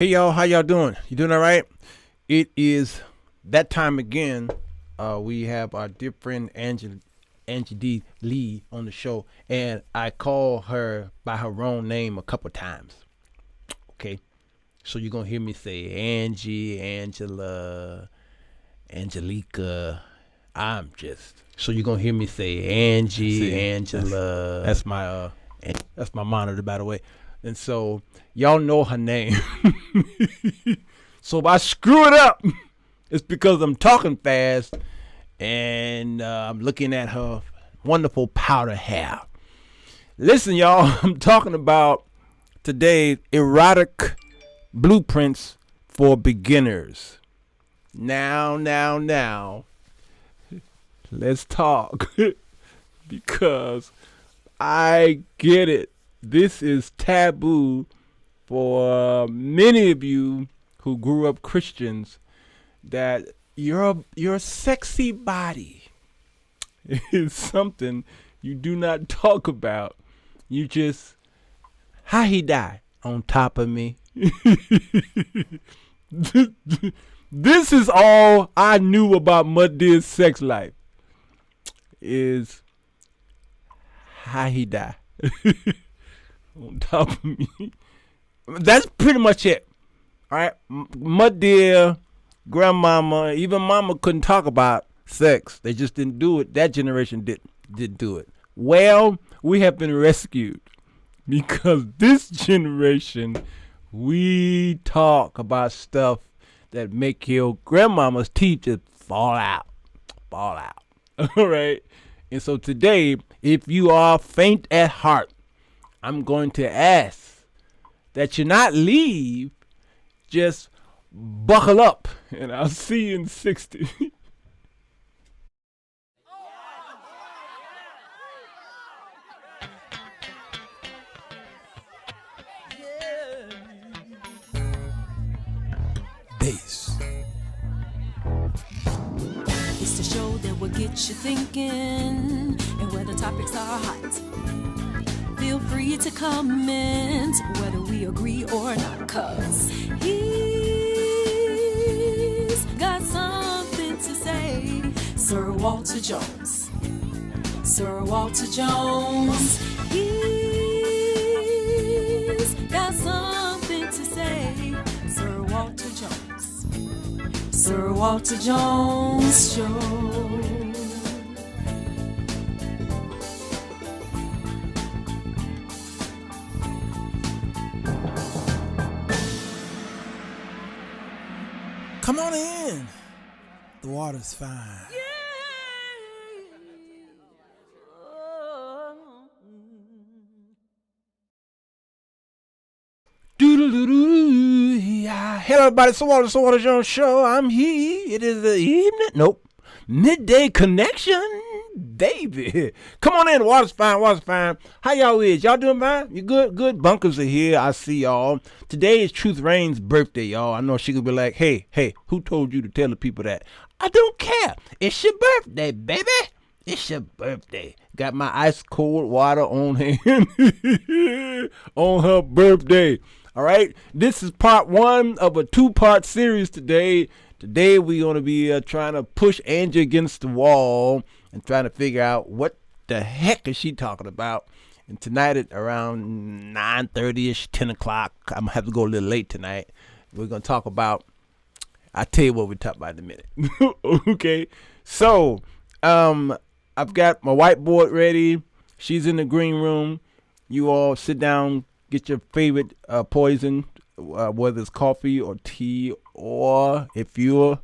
Hey y'all, how y'all doing? You doing all right? It is that time again. We have our dear friend Angie D Lee on the show, and I call her by her own name a couple times. Okay, so you're gonna hear me say Angie, Angela, Angelica. I'm just so you're gonna hear me say Angie, See, Angela. That's my monitor, by the way. And so y'all know her name. So if I screw it up, it's because I'm talking fast and I'm looking at her wonderful powder hair. Listen, y'all, I'm talking about today erotic blueprints for beginners. Now, let's talk because I get it. This is taboo for many of you who grew up Christians, that your sexy body is something you do not talk about. You just, how he die on top of me. This is all I knew about Mud Deer's sex life, is how he die on top of me. That's pretty much it. All right, Mud Deer, grandmama, even mama couldn't talk about sex. They just didn't do it. That generation didn't do it. Well, we have been rescued because this generation, we talk about stuff that make your grandmama's teeth just fall out. All right. And so today, if you are faint at heart, I'm going to ask that you not leave, just buckle up, and I'll see you in 60. bass. It's the show that will get you thinking, and where the topics are hot. Feel free to comment whether we agree or not, cause he's got something to say. Sir Walter Jones. Sir Walter Jones. He's got something to say. Sir Walter Jones. Sir Walter Jones Show. Come on in. The water's fine. Doo-doo-doo-doo-doo. Yeah. Hello, everybody. Sirwalterj Jones Show. I'm here. It is the evening. Nope. Midday connection, baby. Come on in. Water's fine. How y'all is? Y'all doing fine? You good? Good. Bunkers are here. I see y'all. Today is Truth Reign's birthday, y'all. I know she could be like, hey, who told you to tell the people that? I don't care. It's your birthday, baby. It's your birthday. Got my ice cold water on hand on her birthday. All right. This is part one of a two-part series today. Today we're going to be trying to push Angie against the wall and trying to figure out what the heck is she talking about. And tonight at around 9:30ish, 10 o'clock, I'm going to have to go a little late tonight. We're going to talk about, I'll tell you what we're talking about in a minute. Okay. So, I've got my whiteboard ready. She's in the green room. You all sit down, get your favorite poison, whether it's coffee or tea, or if you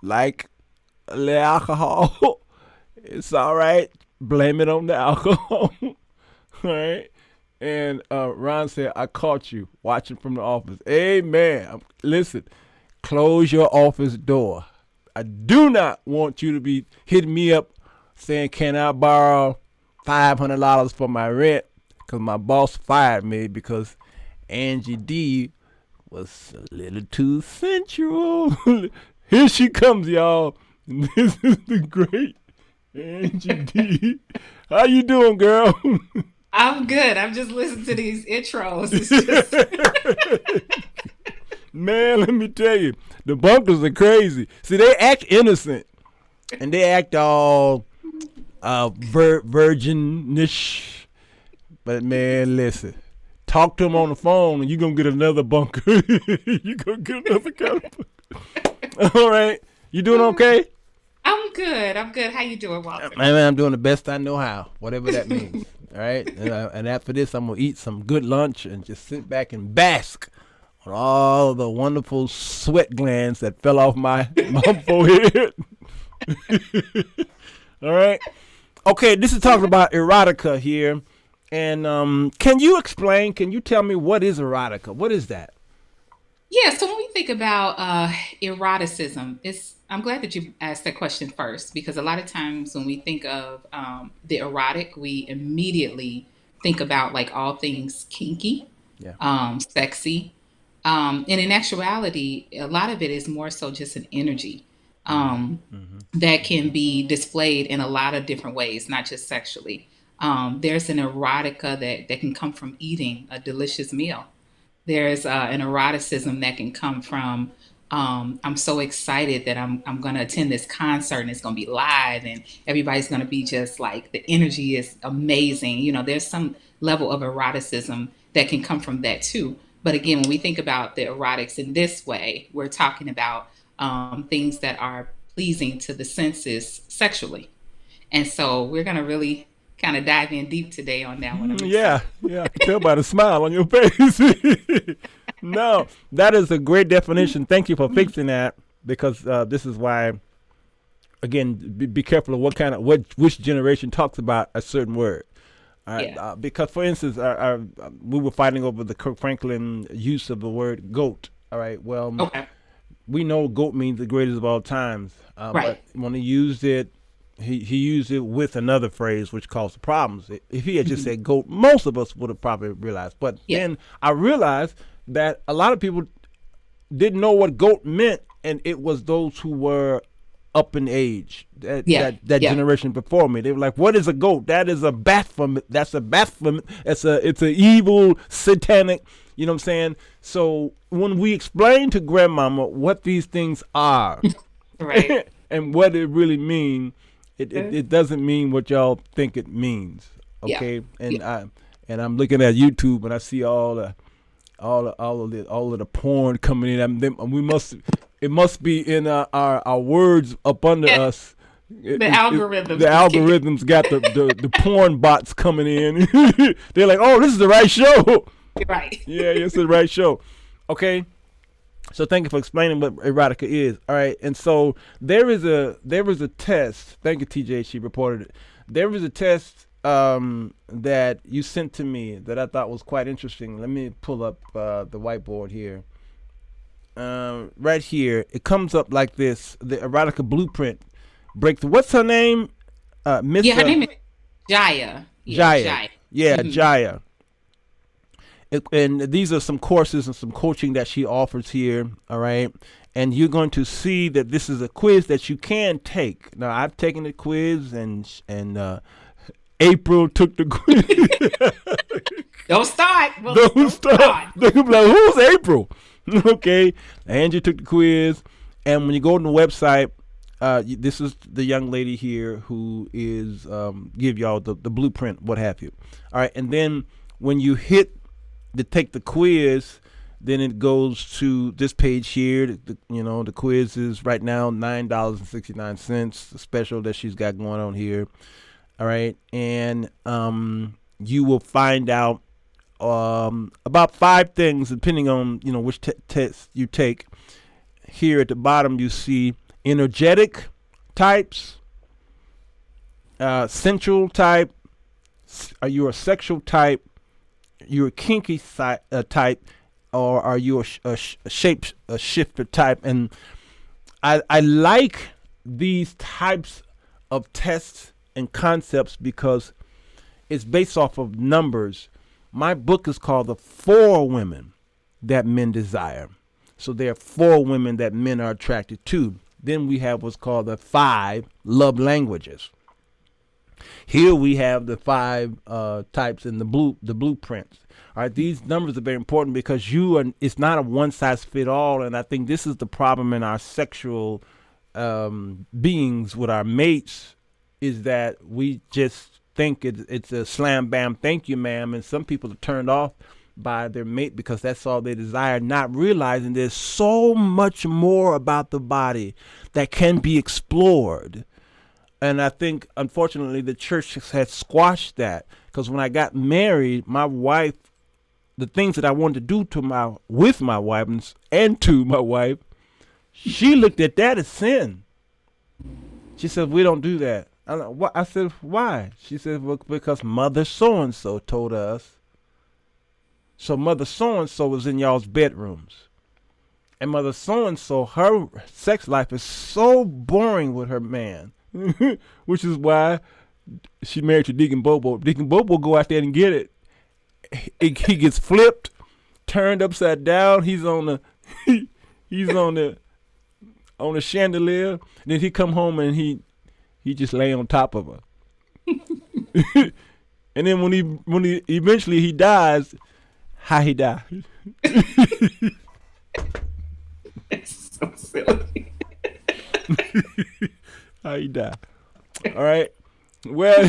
like a little alcohol, it's all right. Blame it on the alcohol. All right. And Ron said, I caught you watching from the office. Amen. Listen, close your office door. I do not want you to be hitting me up saying, can I borrow $500 for my rent? Because my boss fired me because Angie D was a little too sensual. Here she comes, y'all. This is the great Angie D. How you doing, girl? I'm good. I'm just listening to these intros. It's just Man, let me tell you, the bunkers are crazy. See, they act innocent, and they act all virginish. But man, listen, talk to them on the phone, and you're gonna get another bunker. You're gonna get another kind of bunker. All right, you doing okay? I'm good. How you doing, Walter? Man, I'm doing the best I know how, whatever that means. All right, and after this, I'm gonna eat some good lunch and just sit back and bask on all the wonderful sweat glands that fell off my forehead. All right. Okay, this is talking about erotica here. And can you tell me what is erotica? What is that? Yeah, so when we think about eroticism, I'm glad that you asked that question first, because a lot of times when we think of the erotic, we immediately think about like all things kinky, sexy. And in actuality, a lot of it is more so just an energy that can be displayed in a lot of different ways, not just sexually. There's an erotica that can come from eating a delicious meal. There's an eroticism that can come from, I'm so excited that I'm going to attend this concert and it's going to be live and everybody's going to be just like, the energy is amazing. You know, there's some level of eroticism that can come from that too. But again, when we think about the erotics in this way, we're talking about things that are pleasing to the senses sexually. And so we're going to really kind of dive in deep today on that one. Yeah, I can tell by the smile on your face. No, that is a great definition. Thank you for fixing that, because this is why, again, be careful of which generation talks about a certain word. Because, for instance, we were fighting over the Kirk Franklin use of the word goat. All right, well, we know goat means the greatest of all times. But when he used it, he used it with another phrase which caused problems. If he had just said goat, most of us would have probably realized. But then I realized that a lot of people didn't know what goat meant, and it was those who were up in age, that generation before me. They were like, what is a goat? That is a Baphomet. That's a Baphomet. It's an evil, satanic, you know what I'm saying? So when we explain to grandmama what these things are and what it really means, it doesn't mean what y'all think it means. Okay. And I'm looking at YouTube and I see all of the porn coming in. It must be in our words up under us. The algorithms. The algorithms got the porn bots coming in. They're like, oh, this is the right show. Right. Yeah, it's the right show. Okay. So thank you for explaining what erotica is. All right. And so there was a test. Thank you, TJ. She reported it. There was a test that you sent to me that I thought was quite interesting. Let me pull up the whiteboard here. Right here, it comes up like this: the erotica blueprint breakthrough. What's her name? Miss. Yeah, her name is Jaya. Jaya. Yeah, Jaya. And these are some courses and some coaching that she offers here. All right. And you're going to see that this is a quiz that you can take. Now, I've taken the quiz, and April took the quiz. Don't start. Don't start. They're going to be like, who's April? Okay. Angie took the quiz. And when you go on the website, this is the young lady here who is give y'all the blueprint, what have you. All right. And then when you hit to take the quiz, then it goes to this page here. The quiz is right now $9.69, the special that she's got going on here. All right. And you will find out about 5 things depending on which test you take. Here at the bottom you see energetic types, sensual type, are you a sexual type, you're a kinky type, or are you a shifter type? And I like these types of tests and concepts because it's based off of numbers. My book is called The 4 Women That Men Desire. So there are 4 women that men are attracted to. Then we have what's called the 5 love languages. Here we have the 5 types in the blueprints. All right, these numbers are very important because it's not a one size fit all, and I think this is the problem in our sexual beings with our mates, is that we just think it's a slam bam, thank you, ma'am, and some people are turned off by their mate because that's all they desire, not realizing there's so much more about the body that can be explored. And I think, unfortunately, the church has squashed that, because when I got married, my wife, the things that I wanted to do with my wife and to my wife, she looked at that as sin. She said, we don't do that. I said, why? She said, well, because Mother so-and-so told us. So Mother so-and-so was in y'all's bedrooms. And Mother so-and-so, her sex life is so boring with her man, which is why she married to Deacon Bobo. Deacon Bobo go out there and get it. He gets flipped, turned upside down. He's on the chandelier. Then he come home and he just lay on top of her. And then when he eventually he dies, how he die? It's so silly. How he die? All right. Well,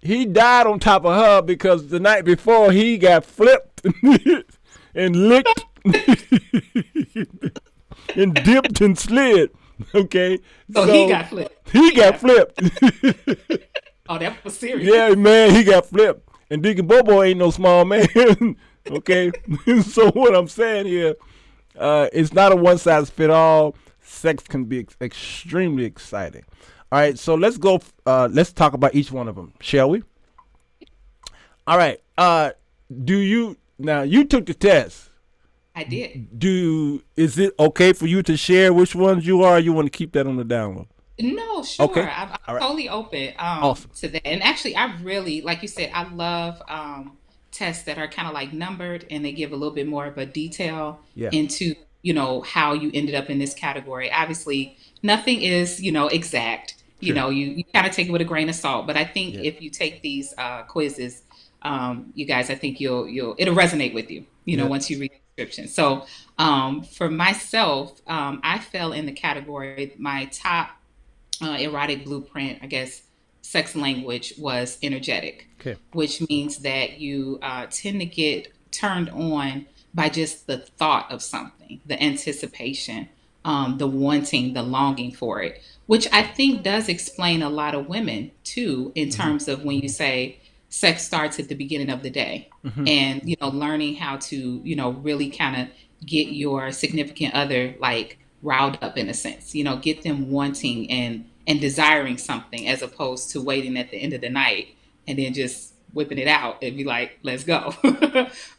he died on top of her because the night before he got flipped and licked and dipped and slid. Okay. So he got flipped. He got flipped. Oh, that was serious. Yeah, man, he got flipped. And Deacon Bobo ain't no small man. Okay. So what I'm saying here, it's not a one size fit all. Sex can be extremely exciting. All right, so let's go. Let's talk about each one of them, shall we? All right. Now you took the test. I did. Is it okay for you to share which ones you are? Or you want to keep that on the down low? No, sure. Okay. I'm right. totally open Awesome. to that. And actually, I really, like you said, I love tests that are kind of like numbered and they give a little bit more of a detail into, how you ended up in this category. Obviously, nothing is, exact. Sure. You kind of take it with a grain of salt. But I think if you take these quizzes, you guys, I think it'll resonate with you, once you read the description. So for myself, I fell in the category, my top erotic blueprint, I guess, sex language was energetic, which means that you tend to get turned on by just the thought of something, the anticipation, the wanting, the longing for it, which I think does explain a lot of women too, in terms of when you say sex starts at the beginning of the day and, learning how to, really kind of get your significant other like riled up in a sense, get them wanting and desiring something as opposed to waiting at the end of the night and then just whipping it out and be like, let's go.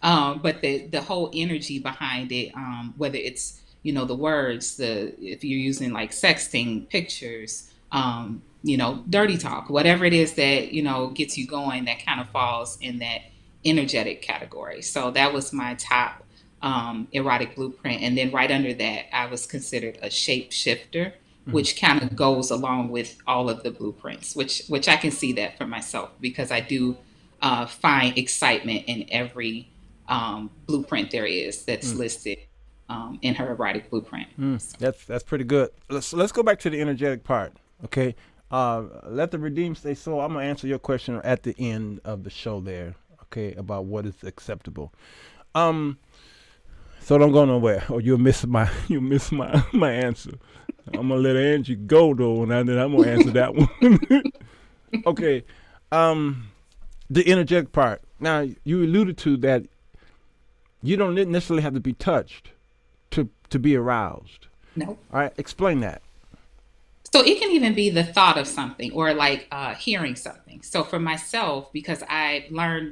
But the whole energy behind it, whether it's, the words, if you're using like sexting, pictures, dirty talk, whatever it is that, gets you going, that kind of falls in that energetic category. So that was my top erotic blueprint. And then right under that, I was considered a shapeshifter, which kind of goes along with all of the blueprints, which I can see that for myself because I do find excitement in every blueprint there is that's listed in her erotic blueprint. So. That's pretty good. Let's go back to the energetic part. Okay. Let the redeemed say so. I'm gonna answer your question at the end of the show there. Okay, about what is acceptable. So don't go nowhere, or you'll miss my answer. I'm gonna let Angie go though, and then I'm gonna answer that one. Okay. The energetic part. Now you alluded to that. You don't necessarily have to be touched to be aroused. No. All right. Explain that. So it can even be the thought of something or like hearing something. So for myself, because I learned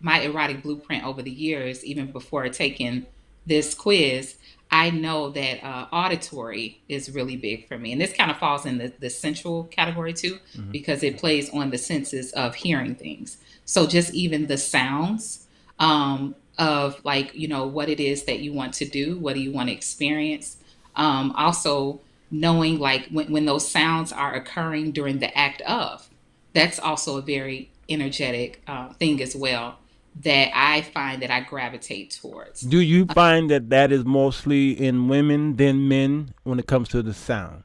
my erotic blueprint over the years, even before taking this quiz, I know that auditory is really big for me. And this kind of falls in the sensual category too, because it plays on the senses of hearing things. So just even the sounds of like, what it is that you want to do, what do you want to experience. Also knowing like when those sounds are occurring during the act of, that's also a very energetic thing as well. that I find that I gravitate towards. Do you find that is mostly in women than men when it comes to the sound?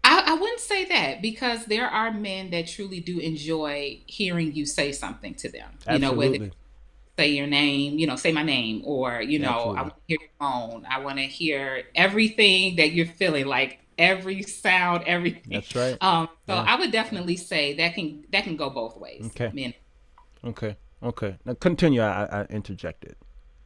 I wouldn't say that, because there are men that truly do enjoy hearing you say something to them. Whether Absolutely. say your name, say my name, or, I Absolutely. want to hear your tone. I want to hear everything that you're feeling, like every sound, everything. That's right. So Yeah. I would definitely say that can go both ways. Okay. Men. Okay. Okay. Now continue. I interjected.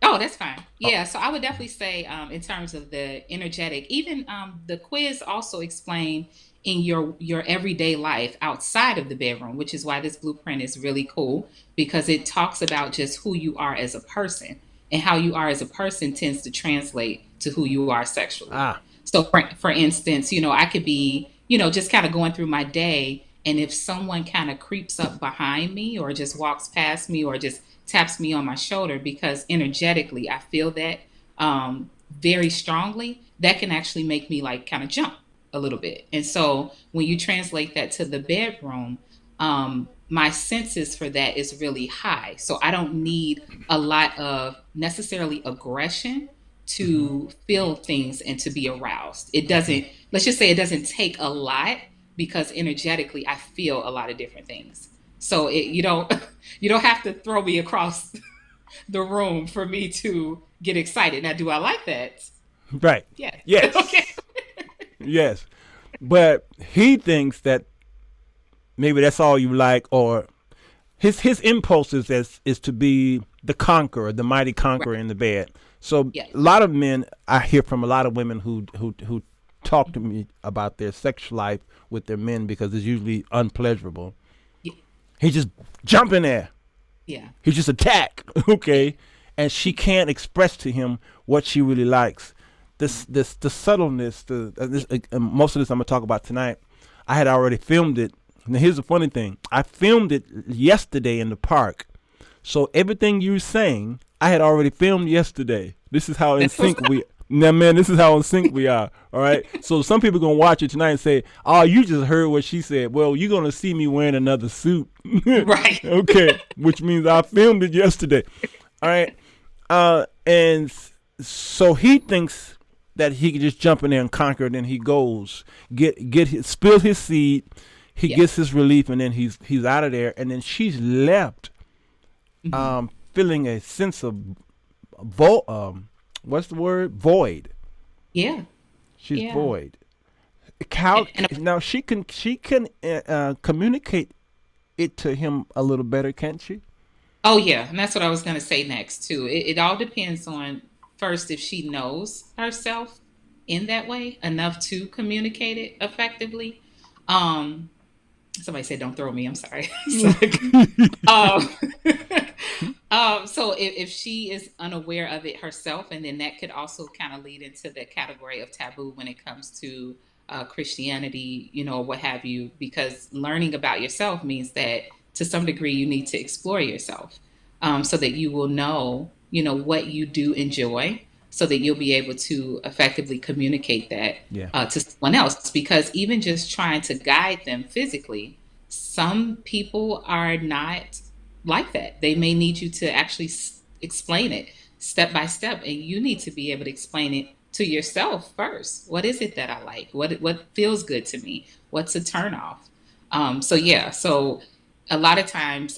Oh, that's fine. Oh. Yeah. So I would definitely say, in terms of the energetic, even the quiz also explained in your everyday life outside of the bedroom, which is why this blueprint is really cool, because it talks about just who you are as a person, and how you are as a person tends to translate to who you are sexually. Ah. So for instance, I could be, just kind of going through my day, and if someone kind of creeps up behind me, or just walks past me, or just taps me on my shoulder, because energetically I feel that very strongly, that can actually make me like kind of jump a little bit. And so when you translate that to the bedroom, my senses for that is really high. So I don't need a lot of necessarily aggression to feel things and to be aroused. It doesn't, let's just say it doesn't take a lot, because energetically I feel a lot of different things. So you don't you don't have to throw me across the room for me to get excited. Now, do I like that? Right. Yeah. Okay. Yes. Yes. But he thinks that maybe that's all you like, or his impulse is to be the conqueror, the mighty Right. conqueror in the bed. So Yeah. a lot of men, I hear from a lot of women who talk to me about their sex life with their men, because it's usually unpleasurable. Yeah. He just jump in there. Yeah. He just attack. Okay, and she can't express to him what she really likes. This the subtleness. Most of this I'm gonna talk about tonight. I had already filmed it. Now here's the funny thing. I filmed it yesterday in the park. So everything you're saying, I had already filmed yesterday. This is how in sync we. Now, man, this is how in sync we are. All right. So some people gonna watch it tonight and say, "Oh, you just heard what she said." Well, you're gonna see me wearing another suit. Right. Okay, which means I filmed it yesterday. All right. And so he thinks that he can just jump in there and conquer. Then he goes spill his seed. He Yeah. gets his relief, and then he's out of there. And then she's left, feeling a sense of what's the word? Void. Yeah. She's Yeah. void. How, And now she can communicate it to him a little better, can't she? oh yeah, and that's what I was going to say next too. It all depends on, first, if she knows herself in that way enough to communicate it effectively. Um, Somebody said, "Don't throw me." I'm sorry. um, so if she is unaware of it herself, and then that could also kind of lead into the category of taboo when it comes to Christianity, what have you, because learning about yourself means that to some degree you need to explore yourself, so that you will know, what you do enjoy, so that you'll be able to effectively communicate that Yeah. to someone else. Because even just trying to guide them physically, some people are not like that. They may need you to actually explain it step by step, and you need to be able to explain it to yourself first. What is it that I like? What feels good to me? What's a turn off? So yeah, so a lot of times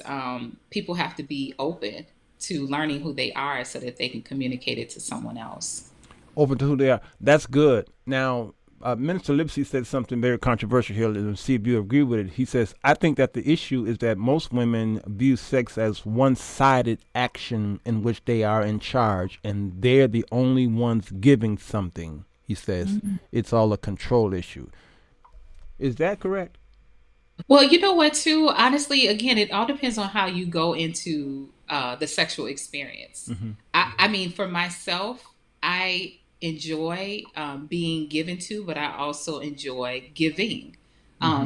people have to be open to learning who they are, so that they can communicate it to someone else. Open to who they are. That's good. Now, Minister Lipsy said something very controversial here. Let's see if you agree with it. He says, I think that the issue is that most women view sex as one-sided action in which they are in charge, and they're the only ones giving something. He says it's all a control issue. Is that correct? Well, you know what, too? Honestly, again, it all depends on how you go into the sexual experience. I mean, for myself, I enjoy being given to, but I also enjoy giving.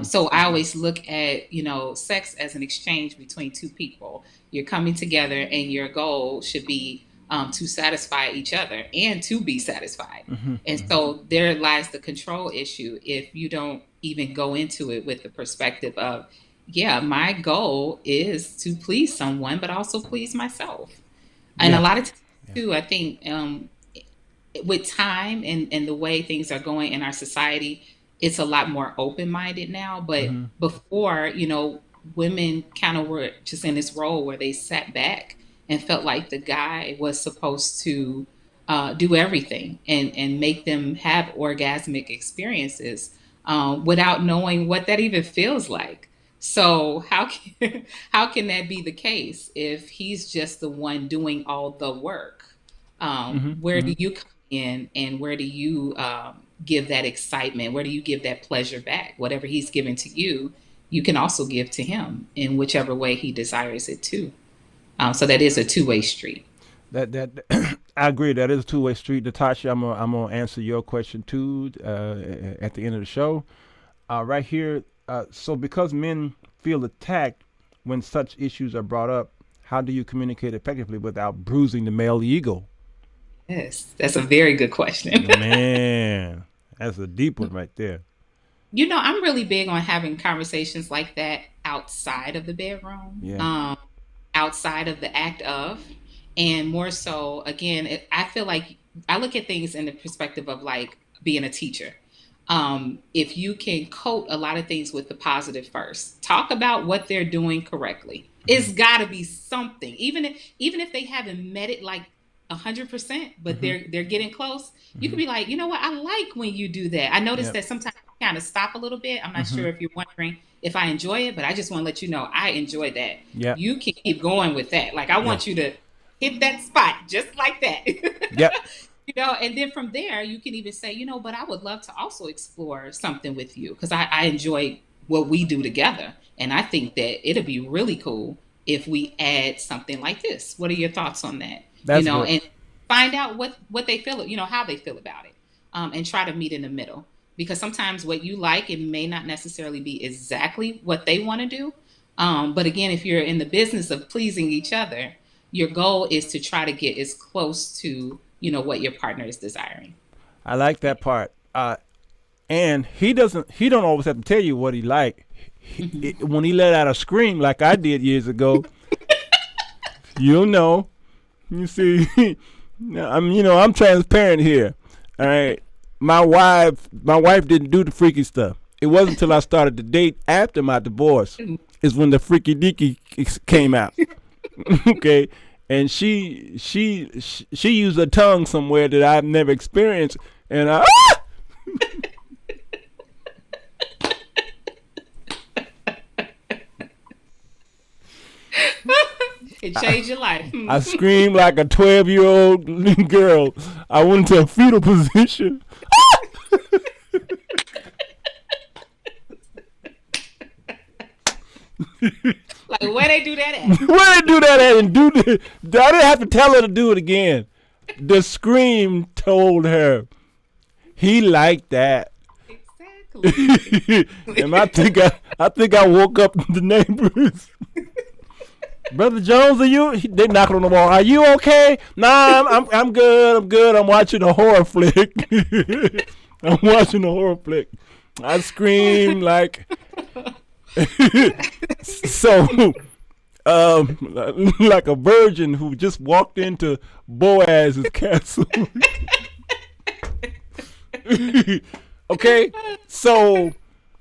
So I always look at, sex as an exchange between two people. You're coming together, and your goal should be to satisfy each other and to be satisfied. And so there lies the control issue if you don't even go into it with the perspective of, yeah, my goal is to please someone, but also please myself. And a Yeah. lot of times Yeah. too, I think with time and the way things are going in our society, it's a lot more open minded now. But Mm-hmm. before, women kind of were just in this role where they sat back and felt like the guy was supposed to do everything and make them have orgasmic experiences without knowing what that even feels like. So how can how can that be the case if he's just the one doing all the work? Mm-hmm. Where Mm-hmm. do you come in, and where do you give that excitement? Where do you give that pleasure back? Whatever he's given to you, you can also give to him in whichever way he desires it to. So that is a two-way street. That I agree. That is a two-way street. Natasha, I'm gonna answer your question too at the end of the show. Right here. So because men feel attacked when such issues are brought up, how do you communicate effectively without bruising the male ego? Yes, that's a very good question. Man, that's a deep one right there. I'm really big on having conversations like that outside of the bedroom, Yeah. outside of the act of, and more so, again, I feel like I look at things in the perspective of like being a teacher. If you can coat a lot of things with the positive first, talk about what they're doing correctly. Mm-hmm. It's got to be something, even if they haven't met it like 100%, but Mm-hmm. they're getting close. You Mm-hmm. could be like, you know what, I like when you do that. I noticed Yep. that sometimes I kind of stop a little bit. I'm not Mm-hmm. sure if you're wondering if I enjoy it, but I just want to let you know I enjoy that. Yep. You can keep going with that. Like I Yep. want you to hit that spot just like that. Yep. And then from there you can even say, but I would love to also explore something with you because I enjoy what we do together. And I think that it'll be really cool if we add something like this. What are your thoughts on that? That's good. And find out what they feel, how they feel about it, and try to meet in the middle. Because sometimes what you like, it may not necessarily be exactly what they want to do. But again, if you're in the business of pleasing each other, your goal is to try to get as close to, what your partner is desiring. I like that part. And he doesn't. He don't always have to tell you what he like. When he let out a scream like I did years ago, you'll know. You see, I'm transparent here. All right. My wife didn't do the freaky stuff. It wasn't until I started to date after my divorce is when the freaky deaky came out. Okay, and she used her tongue somewhere that I've never experienced, and It changed your life. I screamed like a 12-year-old girl. I went into a fetal position. Like where they do that at? Where they do that at and do the? I didn't have to tell her to do it again. The scream told her he liked that. Exactly. And I think I woke up the neighbors. Brother Jones, are you? They knocking on the wall. Are you okay? Nah, I'm good. I'm good. I'm watching a horror flick. I'm watching a horror flick. I screamed like so, like a virgin who just walked into Boaz's castle. Okay, so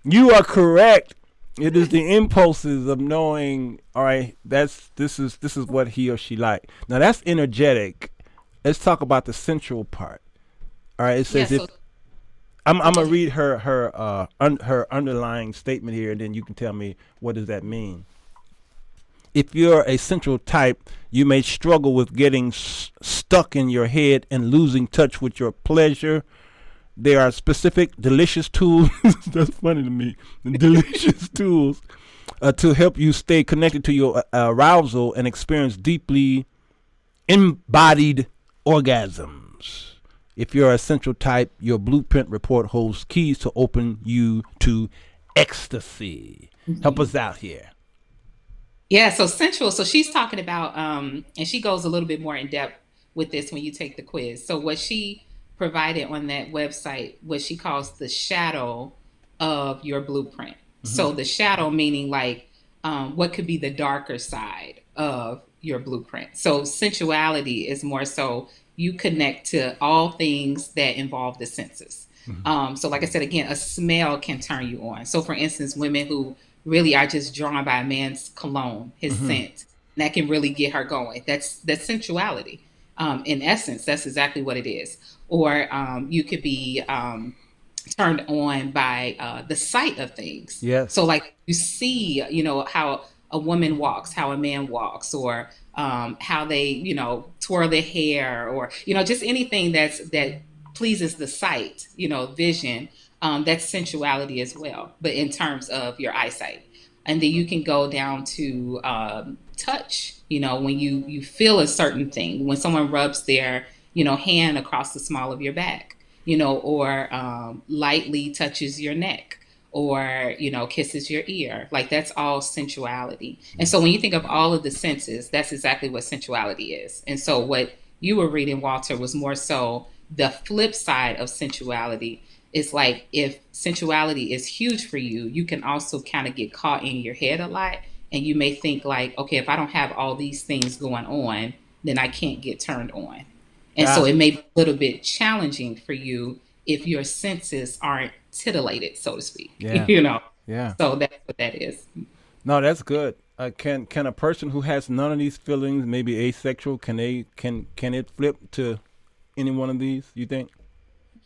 you are correct. It is the impulses of knowing. All right, this is what he or she like. Now that's energetic. Let's talk about the sensual part. All right, it says if I'm gonna read her underlying statement here, and then you can tell me what does that mean. If you're a central type, you may struggle with getting stuck in your head and losing touch with your pleasure. There are specific delicious tools. That's funny to me. Delicious tools to help you stay connected to your arousal and experience deeply embodied orgasms. If you're a central type, your blueprint report holds keys to open you to ecstasy. Help us out here. Yeah, so sensual. So she's talking about, and she goes a little bit more in depth with this when you take the quiz. So what she provided on that website what she calls the shadow of your blueprint. So the shadow meaning like what could be the darker side of your blueprint. So sensuality is more so you connect to all things that involve the senses. So like I said, again, a smell can turn you on. So for instance, women who really are just drawn by a man's cologne, his scent, that can really get her going. That's sensuality. In essence, that's exactly what it is. Or you could be turned on by the sight of things. Yes. So like you see, how a woman walks, how a man walks, or how they, twirl their hair, or, just anything that pleases the sight, vision. That's sensuality as well, but in terms of your eyesight. And then you can go down to touch, when you feel a certain thing, when someone rubs their, hand across the small of your back, or lightly touches your neck, or, kisses your ear. Like that's all sensuality. And so when you think of all of the senses, that's exactly what sensuality is. And so what you were reading, Walter, was more so the flip side of sensuality. Is like if sensuality is huge for you, you can also kind of get caught in your head a lot. And you may think like, okay, if I don't have all these things going on, then I can't get turned on. And so it may be a little bit challenging for you if your senses aren't titillated, so to speak. Yeah. Yeah. So that's what that is. No, that's good. Can a person who has none of these feelings, maybe asexual, can it flip to any one of these, you think?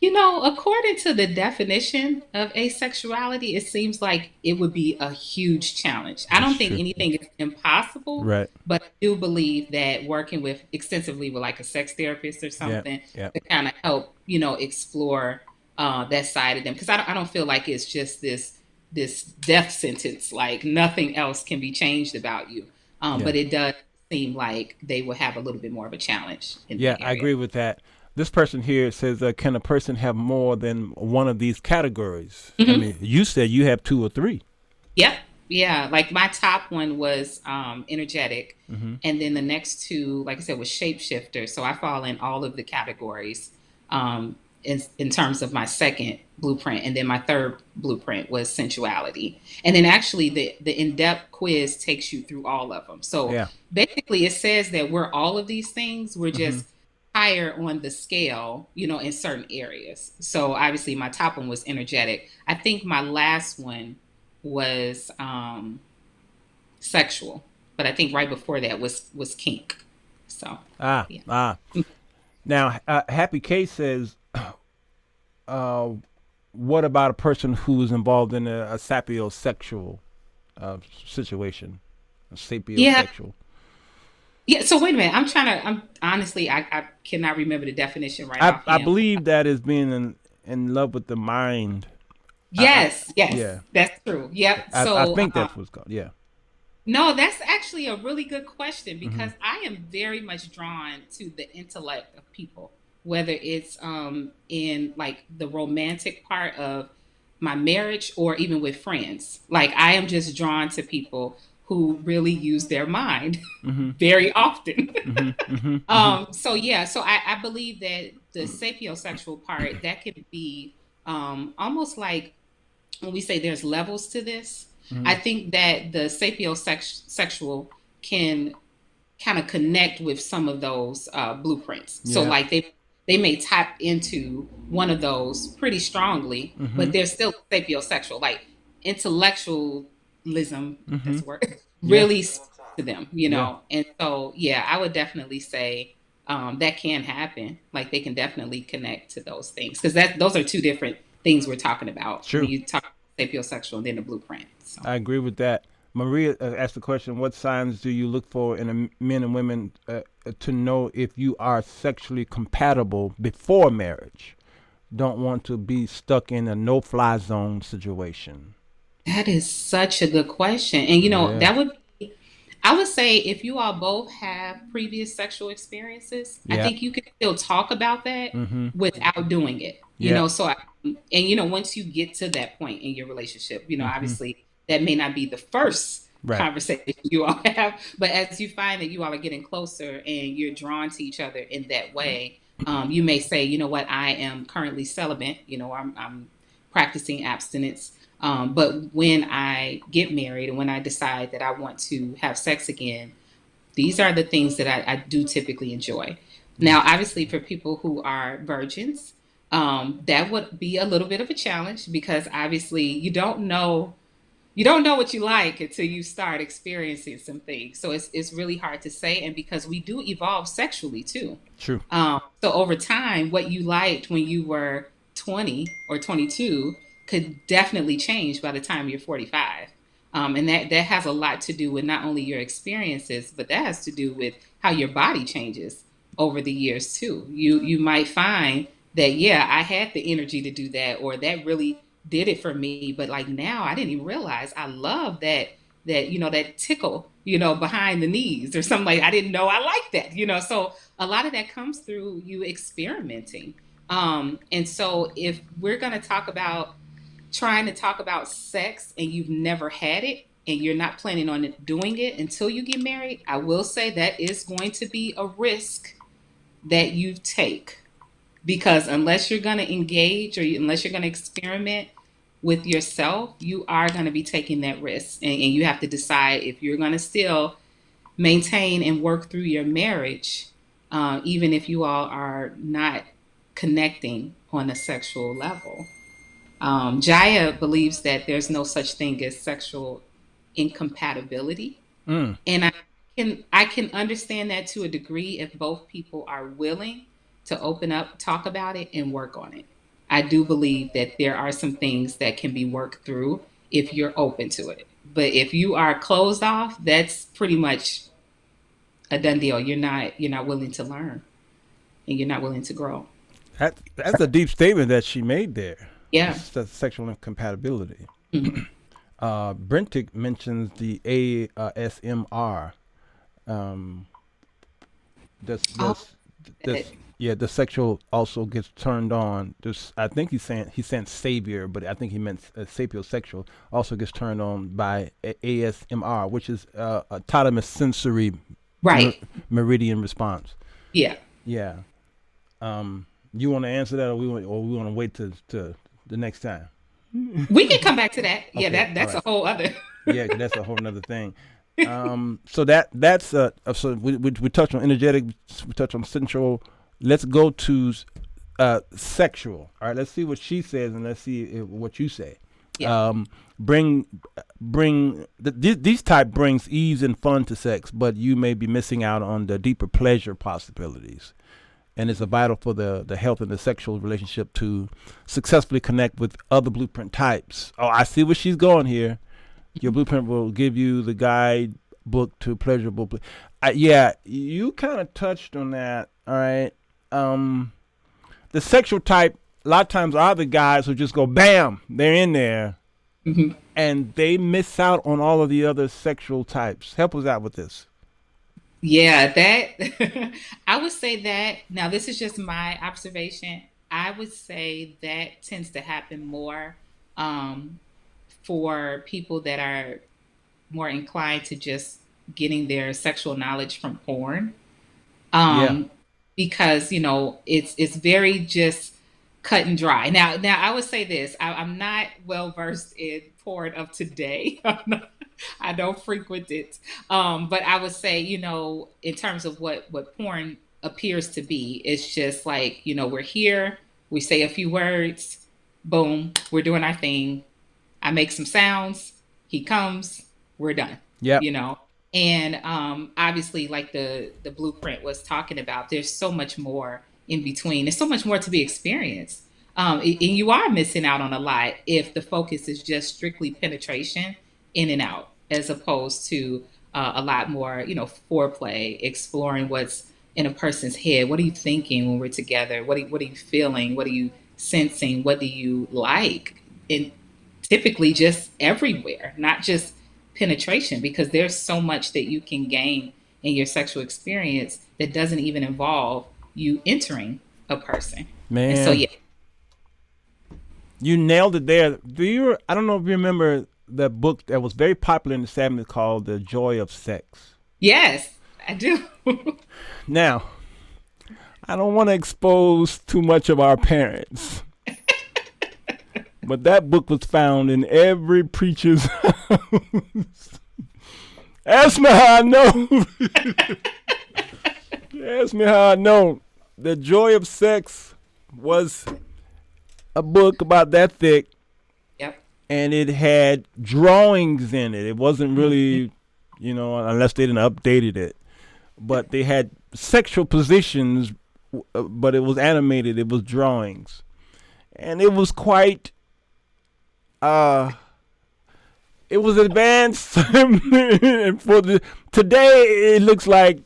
According to the definition of asexuality, it seems like it would be a huge challenge. I don't think anything is impossible, right? But I do believe that working extensively with like a sex therapist or something to kind of help, explore that side of them. Because I don't feel like it's just this death sentence, like nothing else can be changed about you. But it does seem like they will have a little bit more of a challenge. I agree with that. This person here says, can a person have more than one of these categories? I mean, you said you have 2 or 3. Yep. Yeah. Like my top one was energetic. And then the next 2, like I said, was shapeshifter. So I fall in all of the categories in terms of my second blueprint. And then my third blueprint was sensuality. And then actually the in-depth quiz takes you through all of them. So basically it says that we're all of these things. We're just higher on the scale, in certain areas. So obviously my top one was energetic. I think my last one was sexual, but I think right before that was kink. So Now Happy K says, what about a person who is involved in a sapiosexual situation? A sapiosexual. Yeah, so wait a minute. I'm honestly, I cannot remember the definition right now. I believe that is being in love with the mind. Yes, that's true. Yep. So I think that's what's called. Yeah. No, that's actually a really good question because I am very much drawn to the intellect of people, whether it's in like the romantic part of my marriage or even with friends. Like I am just drawn to people who really use their mind very often. So I believe that the sapiosexual part, that could be almost like when we say there's levels to this, I think that the sapiosexual can kind of connect with some of those blueprints. So like they may tap into one of those pretty strongly, but they're still sapiosexual, like intellectualism, that's the word, really to them, And so, I would definitely say that can happen. Like they can definitely connect to those things because those are 2 different things we're talking about. True. When you talk about sapiosexual and then the blueprint. So. I agree with that. Maria asked the question, what signs do you look for in men and women to know if you are sexually compatible before marriage? Don't want to be stuck in a no-fly zone situation. That is such a good question. And, that would be, I would say if you all both have previous sexual experiences, I think you can still talk about that without doing it. So, once you get to that point in your relationship, obviously that may not be the first conversation you all have, but as you find that you all are getting closer and you're drawn to each other in that way, you may say, you know what, I am currently celibate, I'm practicing abstinence. But when I get married and when I decide that I want to have sex again, these are the things that I do typically enjoy. Now, obviously, for people who are virgins, that would be a little bit of a challenge because obviously you don't know what you like until you start experiencing some things. So it's really hard to say. And because we do evolve sexually too. True. So over time, what you liked when you were 20 or 22 could definitely change by the time you're 45. And that has a lot to do with not only your experiences, but that has to do with how your body changes over the years too. You might find that, yeah, I had the energy to do that, or that really did it for me. But like now I didn't even realize I love that tickle, behind the knees or something. Like I didn't know I liked that. So a lot of that comes through you experimenting. And so if we're going to trying to talk about sex and you've never had it and you're not planning on doing it until you get married, I will say that is going to be a risk that you take, because unless you're going to engage or unless you're going to experiment with yourself, you are going to be taking that risk. And you have to decide if you're going to still maintain and work through your marriage, even if you all are not connecting on a sexual level. Jaya believes that there's no such thing as sexual incompatibility. And I can understand that to a degree if both people are willing to open up, talk about it, and work on it. I do believe that there are some things that can be worked through if you're open to it. But if you are closed off, that's pretty much a done deal. You're not willing to learn, and you're not willing to grow. That's a deep statement that she made there. Yeah. That's sexual incompatibility. Brentic mentions the ASMR. The sexual also gets turned on. I think he's saying savior, but I think he meant sapiosexual also gets turned on by ASMR, which is autonomous sensory meridian response. Yeah. Yeah. You want to answer that, or we want to wait to the next time? We can come back to that. Okay, Yeah, that's right. A whole other. Yeah, that's a whole other thing. So that's so we touched on energetic, we touched on sensual. Let's go to sexual. All right, let's see what she says and let's see what you say. Yeah. These type brings ease and fun to sex, but you may be missing out on the deeper pleasure possibilities. And it's vital for the health of the sexual relationship to successfully connect with other blueprint types. Oh, I see where she's going here. Your blueprint will give you the guide book to pleasurable. Yeah, you kind of touched on that. All right. The sexual type, a lot of times, are the guys who just go, bam, they're in there. Mm-hmm. And they miss out on all of the other sexual types. Help us out with this. Yeah, that I would say that. Now, this is just my observation. I would say that tends to happen more for people that are more inclined to just getting their sexual knowledge from porn. Because, it's very just cut and dry. Now I would say this. I'm not well versed in porn of today. I don't frequent it. But I would say, in terms of what porn appears to be, it's just like, we're here, we say a few words, boom, we're doing our thing. I make some sounds, he comes, we're done. Yeah. And obviously, like the blueprint was talking about, there's so much more in between. There's so much more to be experienced. And you are missing out on a lot if the focus is just strictly penetration in and out, as opposed to a lot more, foreplay, exploring what's in a person's head. What are you thinking when we're together? What are you feeling? What are you sensing? What do you like? And typically just everywhere, not just penetration, because there's so much that you can gain in your sexual experience that doesn't even involve you entering a person. Man. And so, yeah. You nailed it there. I don't know if you remember the book that was very popular in the 70s called The Joy of Sex. Yes, I do. Now, I don't want to expose too much of our parents. But that book was found in every preacher's house. Ask me how I know. Ask me how I know. The Joy of Sex was a book about that thick. Yep. And it had drawings in it. It wasn't really, unless they didn't updated it. But they had sexual positions, but it was animated. It was drawings. And it was quite, it was advanced. And today, it looks like,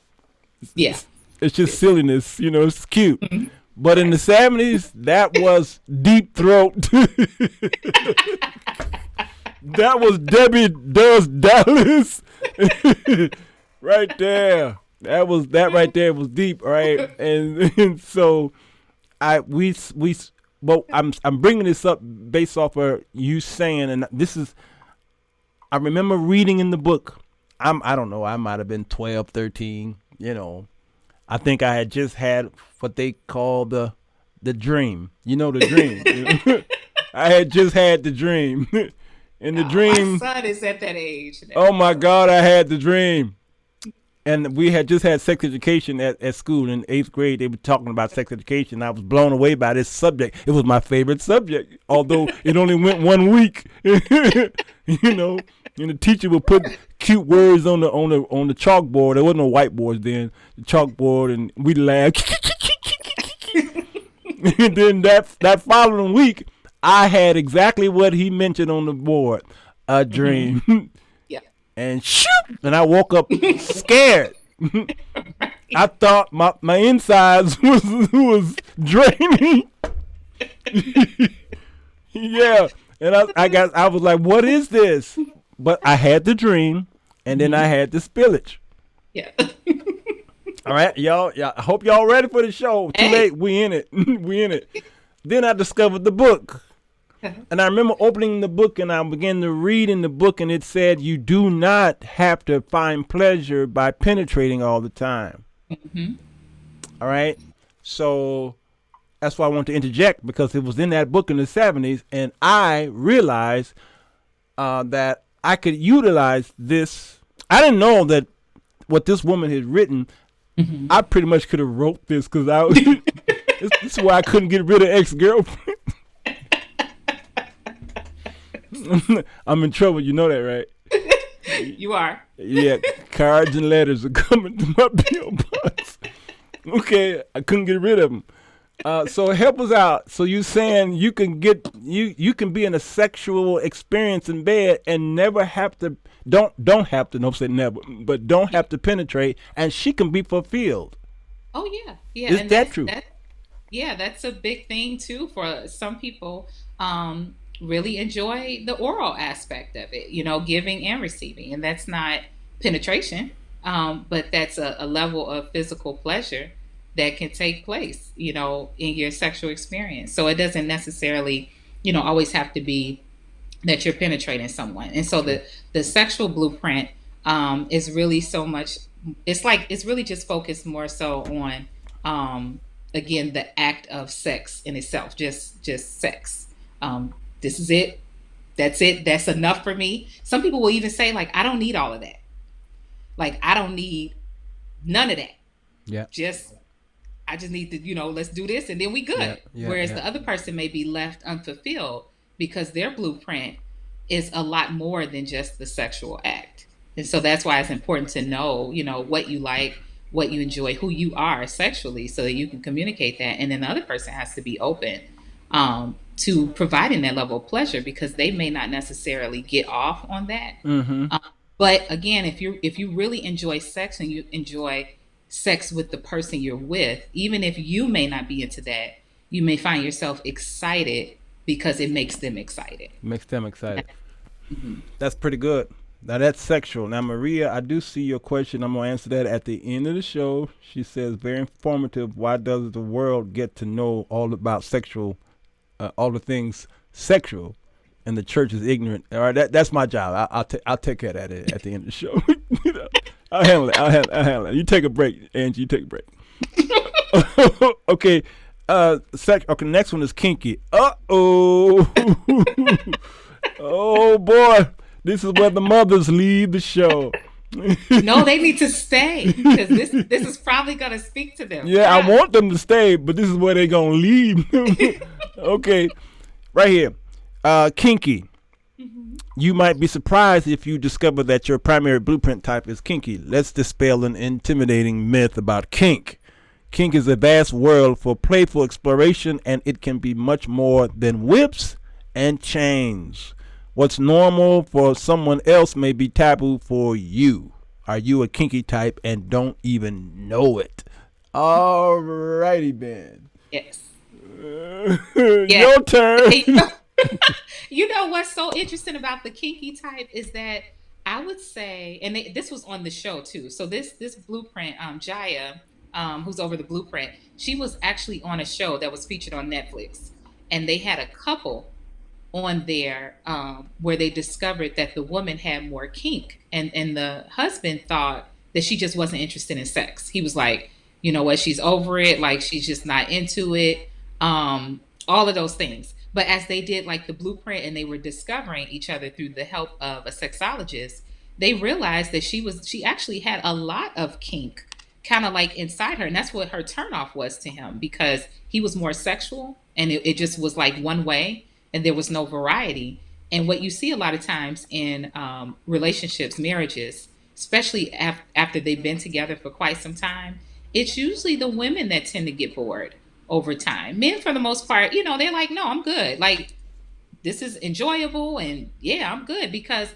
it's just silliness. It's cute. Mm-hmm. But in the 70s, that was deep throat. That was Debbie Does Dallas. Right there. That right there was deep, right? And so I'm bringing this up based off of you saying, and I remember reading in the book, I don't know, I might have been 12, 13, I think I had just had what they call the dream. The dream. I had just had the dream. And the dream. My son is at that age now. Oh my God, I had the dream. And we had just had sex education at school in 8th grade. They were talking about sex education. I was blown away by this subject. It was my favorite subject, although it only went 1 week. And the teacher would put cute words on the chalkboard. There wasn't no whiteboards then. The chalkboard, and we laughed. And then that following week, I had exactly what he mentioned on the board, a dream. Mm-hmm. Yeah. And shoot, and I woke up scared. I thought my insides was draining. Yeah, and I was like, what is this? But I had the dream, and then I had the spillage. Yeah. All right, y'all. I hope y'all ready for the show. Too late. We in it. We in it. Then I discovered the book. And I remember opening the book, and I began to read in the book, and it said, you do not have to find pleasure by penetrating all the time. Mm-hmm. All right? So that's why I want to interject, because it was in that book in the 70s, and I realized that I could utilize this. I didn't know that what this woman had written, mm-hmm. I pretty much could have wrote this, because this is why I couldn't get rid of ex-girlfriend. I'm in trouble, you know that, right? You are. Yeah, cards and letters are coming to my P.O. box. Okay, I couldn't get rid of them. So help us out. So you saying you can be in a sexual experience in bed and never have to don't have to, no, say never, but don't have to penetrate, and she can be fulfilled. Oh yeah, yeah. Is that true? That's a big thing too for some people. Really enjoy the oral aspect of it, giving and receiving, and that's not penetration, but that's a level of physical pleasure that can take place, in your sexual experience. So it doesn't necessarily, always have to be that you're penetrating someone. And so the sexual blueprint is really so much. It's really just focused more so on, again, the act of sex in itself, just sex. This is it. That's it. That's enough for me. Some people will even say, like, I don't need all of that. Like, I don't need none of that. Yeah. I just need to, let's do this and then we good. Whereas the other person may be left unfulfilled because their blueprint is a lot more than just the sexual act. And so that's why it's important to know, what you like, what you enjoy, who you are sexually, so that you can communicate that. And then the other person has to be open to providing that level of pleasure, because they may not necessarily get off on that. Mm-hmm. But again, if you really enjoy sex and you enjoy sex with the person you're with, even if you may not be into that, you may find yourself excited because it makes them excited. Makes them excited. Mm-hmm. That's pretty good. Now that's sexual. Now, Maria, I do see your question. I'm going to answer that at the end of the show. She says, very informative. Why does the world get to know all about sexual all the things sexual, and the church is ignorant? All right, that's my job. I'll take care of that at the end of the show. I'll handle it. I'll handle it. You take a break, Angie. You take a break. Okay. Okay, next one is kinky. Uh-oh. Oh, boy. This is where the mothers leave the show. No, they need to stay because this is probably going to speak to them. Yeah, I want them to stay, but this is where they're going to leave. Okay, right here. Kinky. You might be surprised if you discover that your primary blueprint type is kinky. Let's dispel an intimidating myth about kink. Kink is a vast world for playful exploration, and it can be much more than whips and chains. What's normal for someone else may be taboo for you. Are you a kinky type and don't even know it? All righty, Ben. Yes. Your turn. You know what's so interesting about the kinky type is that I would say, and this was on the show too. So this blueprint, Jaya, who's over the blueprint, she was actually on a show that was featured on Netflix, and they had a couple on there where they discovered that the woman had more kink, and the husband thought that she just wasn't interested in sex. He was like, you know what, she's over it, like she's just not into it, all of those things. But as they did like the blueprint and they were discovering each other through the help of a sexologist, they realized that she actually had a lot of kink kind of like inside her, and that's what her turnoff was to him, because he was more sexual and it just was like one way and there was no variety. And what you see a lot of times in relationships, marriages, especially after they've been together for quite some time, it's usually the women that tend to get bored over time. Men, for the most part, you know, they're like, no, I'm good. Like, this is enjoyable and yeah, I'm good, because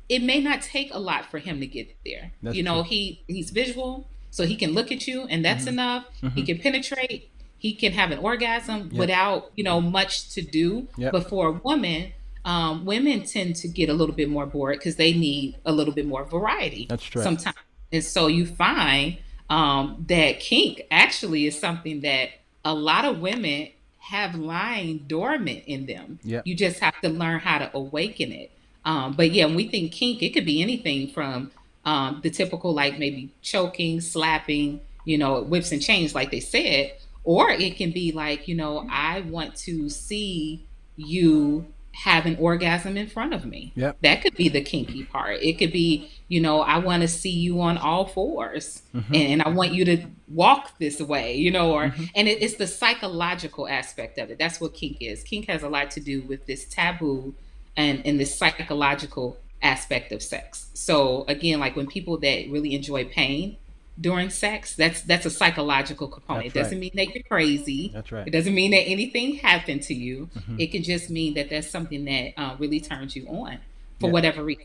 it may not take a lot for him to get there. That's you know, true. He's visual, so he can look at you and that's enough. He can penetrate. He can have an orgasm without, you know, much to do. But for a woman, women tend to get a little bit more bored because they need a little bit more variety. That's true. Sometimes. And so you find that kink actually is something that a lot of women have lying dormant in them. You just have to learn how to awaken it. But yeah, when we think kink, it could be anything from the typical, like maybe choking, slapping, you know, whips and chains, like they said, or it can be like, you know, I want to see you have an orgasm in front of me. That could be the kinky part. It could be, you know, I want to see you on all fours and I want you to walk this way, you know, or and it's the psychological aspect of it. That's what kink is. Kink has a lot to do with this taboo and this psychological aspect of sex. So again, like when people that really enjoy pain during sex, that's a psychological component. It doesn't mean that you're crazy. That's right. It doesn't mean that anything happened to you. It can just mean that that's something that really turns you on for whatever reason.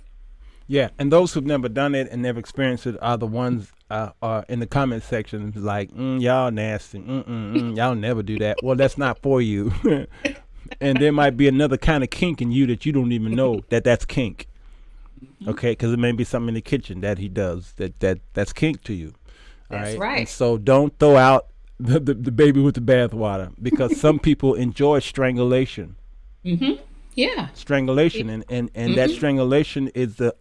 Yeah, and those who've never done it and never experienced it are the ones are in the comment section like, y'all nasty, y'all never do that. Well, that's not for you. And there might be another kind of kink in you that you don't even know that's kink. Okay, because it may be something in the kitchen that he does that's kink to you. That's right. And so don't throw out the baby with the bathwater, because some people enjoy strangulation. Yeah. Strangulation, and that strangulation is the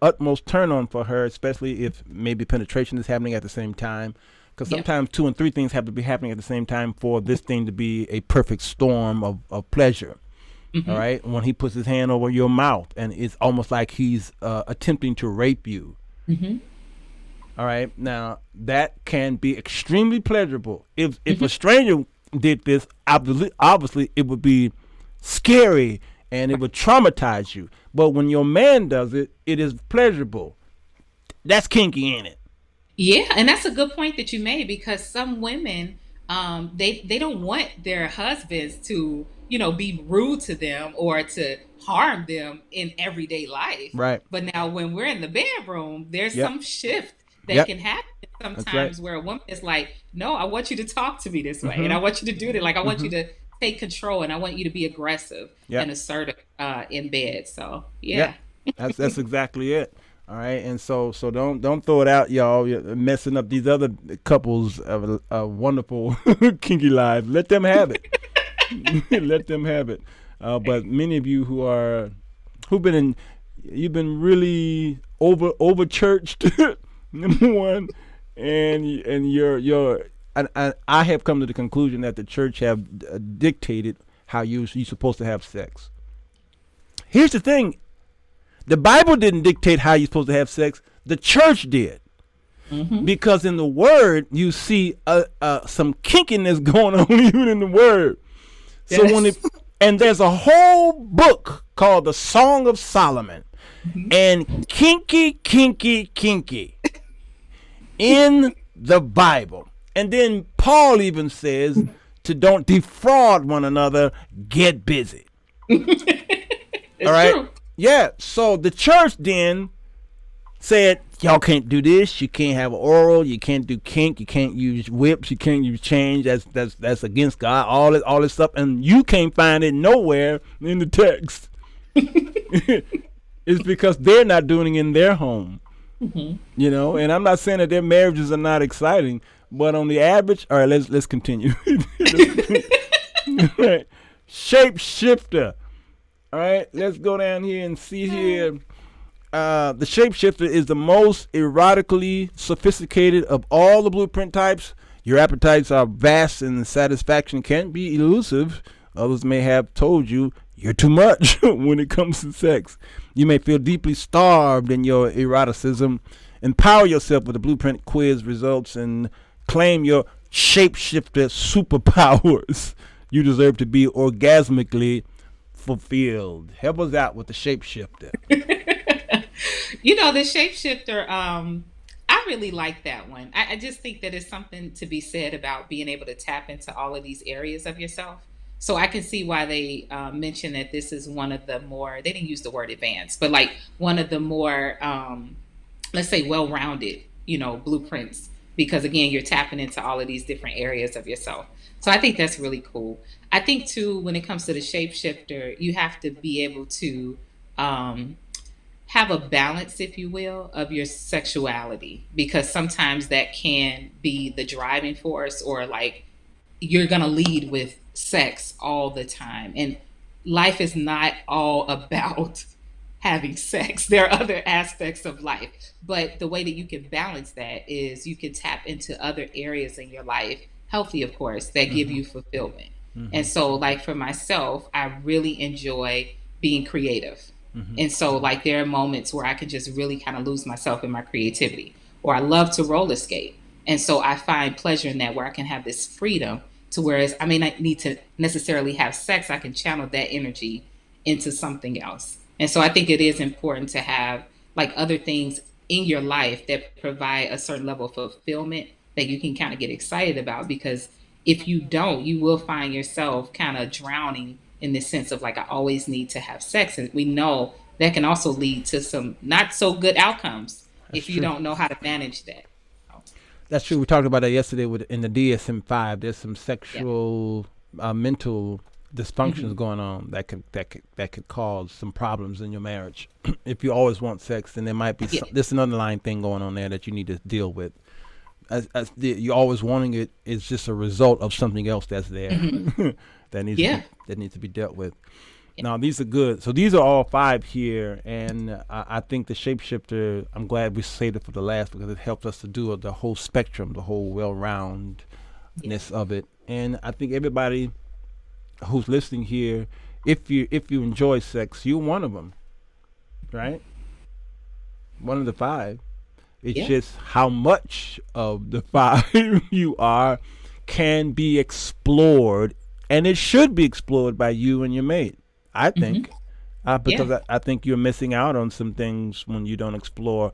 utmost turn on for her, especially if maybe penetration is happening at the same time. Because sometimes 2 and 3 things have to be happening at the same time for this thing to be a perfect storm of pleasure. All right. When he puts his hand over your mouth and it's almost like he's attempting to rape you. All right. Now that can be extremely pleasurable. If a stranger did this, obviously it would be scary and it would traumatize you. But when your man does it, it is pleasurable. That's kinky, ain't it? Yeah, and that's a good point that you made, because some women, they don't want their husbands to, you know, be rude to them or to harm them in everyday life. Right. But now when we're in the bedroom, there's some shift that can happen sometimes where a woman is like, no, I want you to talk to me this way. And I want you to do it. Like, I want you to take control, and I want you to be aggressive and assertive in bed. So, that's exactly it. All right. And so don't throw it out, y'all. You're messing up these other couples of wonderful kinky lives. Let them have it. Let them have it. But many of you you've been really over churched, number one, and I have come to the conclusion that the church have dictated how you're supposed to have sex. Here's the thing. The Bible didn't dictate how you're supposed to have sex. The church did. Because in the Word, you see some kinkiness going on even in the Word. So and there's a whole book called the Song of Solomon. And kinky in the Bible. And then Paul even says to don't defraud one another, get busy. All right? True. Yeah, so the church then said, y'all can't do this, you can't have oral, you can't do kink, you can't use whips, you can't use change, that's against God, all this stuff, and you can't find it nowhere in the text. It's because they're not doing it in their home. You know, and I'm not saying that their marriages are not exciting, but on the average, all right, let's continue. Right. Shapeshifter. All right, let's go down here and see here. The shapeshifter is the most erotically sophisticated of all the blueprint types. Your appetites are vast and the satisfaction can be elusive. Others may have told you you're too much when it comes to sex. You may feel deeply starved in your eroticism. Empower yourself with the blueprint quiz results and claim your shapeshifter superpowers. You deserve to be orgasmically fulfilled. Help us out with the shapeshifter. You know, the shapeshifter, I really like that one. I just think that it's something to be said about being able to tap into all of these areas of yourself. So I can see why they mentioned that this is one of the more, they didn't use the word advanced, but like one of the more, let's say, well-rounded, you know, blueprints. Because again, you're tapping into all of these different areas of yourself. So I think that's really cool. I think too, when it comes to the shapeshifter, you have to be able to have a balance, if you will, of your sexuality, because sometimes that can be the driving force, or like you're going to lead with sex all the time. And life is not all about having sex. There are other aspects of life, but the way that you can balance that is you can tap into other areas in your life, healthy, of course, that give you fulfillment. And so like for myself, I really enjoy being creative. And so like there are moments where I can just really kind of lose myself in my creativity, or I love to roller skate. And so I find pleasure in that, where I can have this freedom to, whereas I may not need to necessarily have sex, I can channel that energy into something else. And so I think it is important to have like other things in your life that provide a certain level of fulfillment that you can kind of get excited about, because if you don't, you will find yourself kind of drowning in the sense of like, I always need to have sex. And we know that can also lead to some not so good outcomes if you don't know how to manage that. That's true. We talked about that yesterday in the DSM-5. There's some sexual, mental dysfunctions going on that could cause some problems in your marriage. If you always want sex, then there might be there's an underlying thing going on there that you need to deal with. You always wanting it is just a result of something else that's there that needs to be dealt with. Now these are good. So these are all 5 here, and I think the shapeshifter, I'm glad we saved it for the last, because it helps us to do the whole spectrum, the whole well-roundness of it. And I think everybody who's listening here, if you enjoy sex, you're one of them, right? One of the 5. It's just how much of the 5 you are can be explored, and it should be explored by you and your mate, I think. Because I think you're missing out on some things when you don't explore.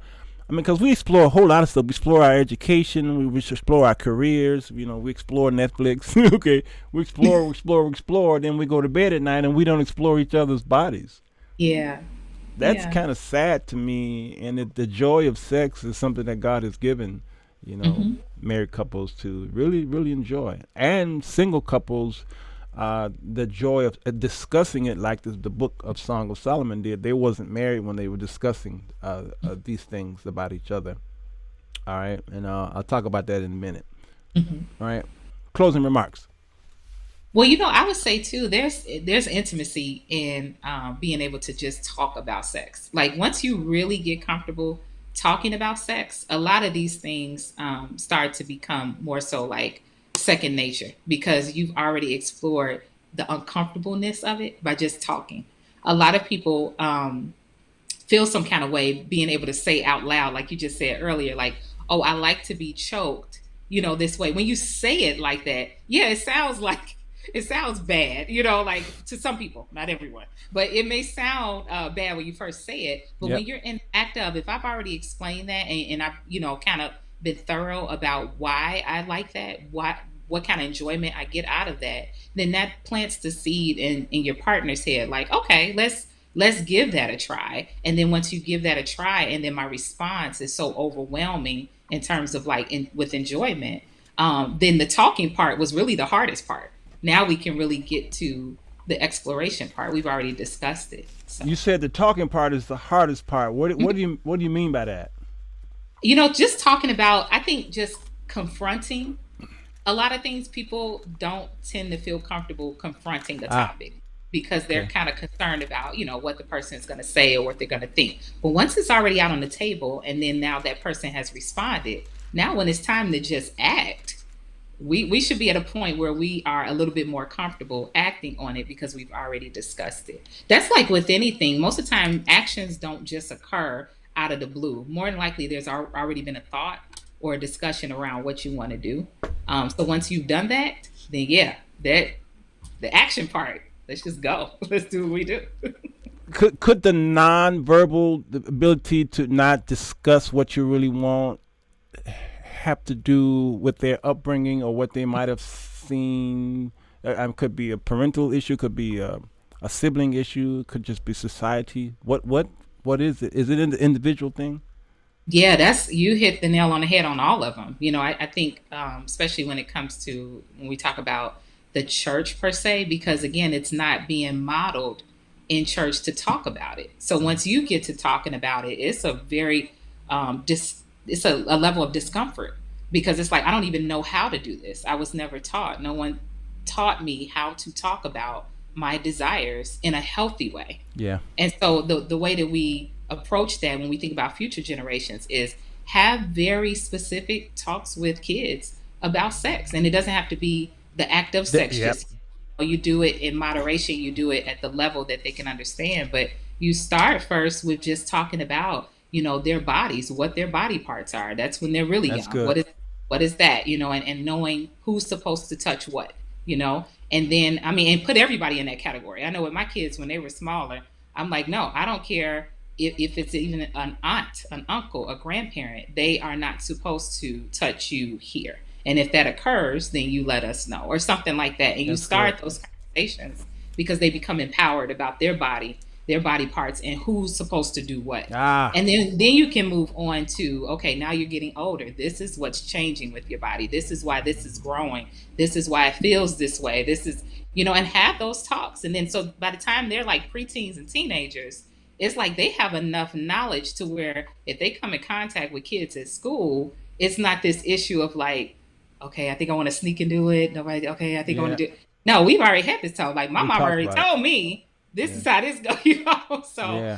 I mean, because we explore a whole lot of stuff. We explore our education. We explore our careers. You know, we explore Netflix. Okay, we explore. Then we go to bed at night and we don't explore each other's bodies. Yeah. That's kind of sad to me. And the joy of sex is something that God has given, you know, married couples to really, really enjoy. And single couples, the joy of discussing it, like the book of Song of Solomon did. They wasn't married when they were discussing these things about each other. All right, and I'll talk about that in a minute. All right, closing remarks. Well, you know, I would say too, there's intimacy in being able to just talk about sex. Like once you really get comfortable talking about sex, a lot of these things start to become more so like second nature because you've already explored the uncomfortableness of it by just talking. A lot of people feel some kind of way being able to say out loud, like you just said earlier, like, oh, I like to be choked, this way. When you say it like that, yeah, it sounds bad, like to some people, not everyone, but it may sound bad when you first say it. But Yep. when you're in act of, if I've already explained that and I've, kind of been thorough about why I like that, what kind of enjoyment I get out of that, then that plants the seed in your partner's head. Like, okay, let's give that a try. And then once you give that a try, and then my response is so overwhelming in terms of with enjoyment, then the talking part was really the hardest part. Now we can really get to the exploration part. We've already discussed it. So. You said the talking part is the hardest part. What do you mean by that? Just talking about, I think just confronting a lot of things. People don't tend to feel comfortable confronting the topic because they're kind of concerned about, what the person is going to say or what they're going to think. But once it's already out on the table, and then now that person has responded, now when it's time to just act, we should be at a point where we are a little bit more comfortable acting on it because we've already discussed it. That's like with anything. Most of the time, actions don't just occur out of the blue. More than likely, there's already been a thought or a discussion around what you want to do. So once you've done that, then yeah, the action part, let's just go. Let's do what we do. Could the nonverbal ability to not discuss what you really want have to do with their upbringing or what they might have seen? Could be a parental issue, could be a sibling issue, could just be society. What is it? Is it an individual thing? Yeah, you hit the nail on the head on all of them. I think especially when it comes to when we talk about the church per se, because again, it's not being modeled in church to talk about it. So once you get to talking about it, it's a very it's a level of discomfort because it's like, I don't even know how to do this. I was never taught. No one taught me how to talk about my desires in a healthy way. Yeah. And so the way that we approach that when we think about future generations is have very specific talks with kids about sex. And it doesn't have to be the act of sex. Yep. Just you do it in moderation. You do it at the level that they can understand. But you start first with just talking about their bodies, what their body parts are. That's when they're really young. Good. What is that? And knowing who's supposed to touch what, and then, and put everybody in that category. I know with my kids, when they were smaller, I'm like, no, I don't care if it's even an aunt, an uncle, a grandparent, they are not supposed to touch you here. And if that occurs, then you let us know or something like that. And you start those conversations because they become empowered about their body parts and who's supposed to do what. And then you can move on to, okay, now you're getting older. This is what's changing with your body. This is why this is growing. This is why it feels this way. This is, and have those talks. And then, so by the time they're like preteens and teenagers, it's like they have enough knowledge to where if they come in contact with kids at school, it's not this issue of like, okay, I think I want to sneak and do it. Nobody, okay, I think I want to do it. No, we've already had this talk. Like my mom already told me, this is how this goes, So,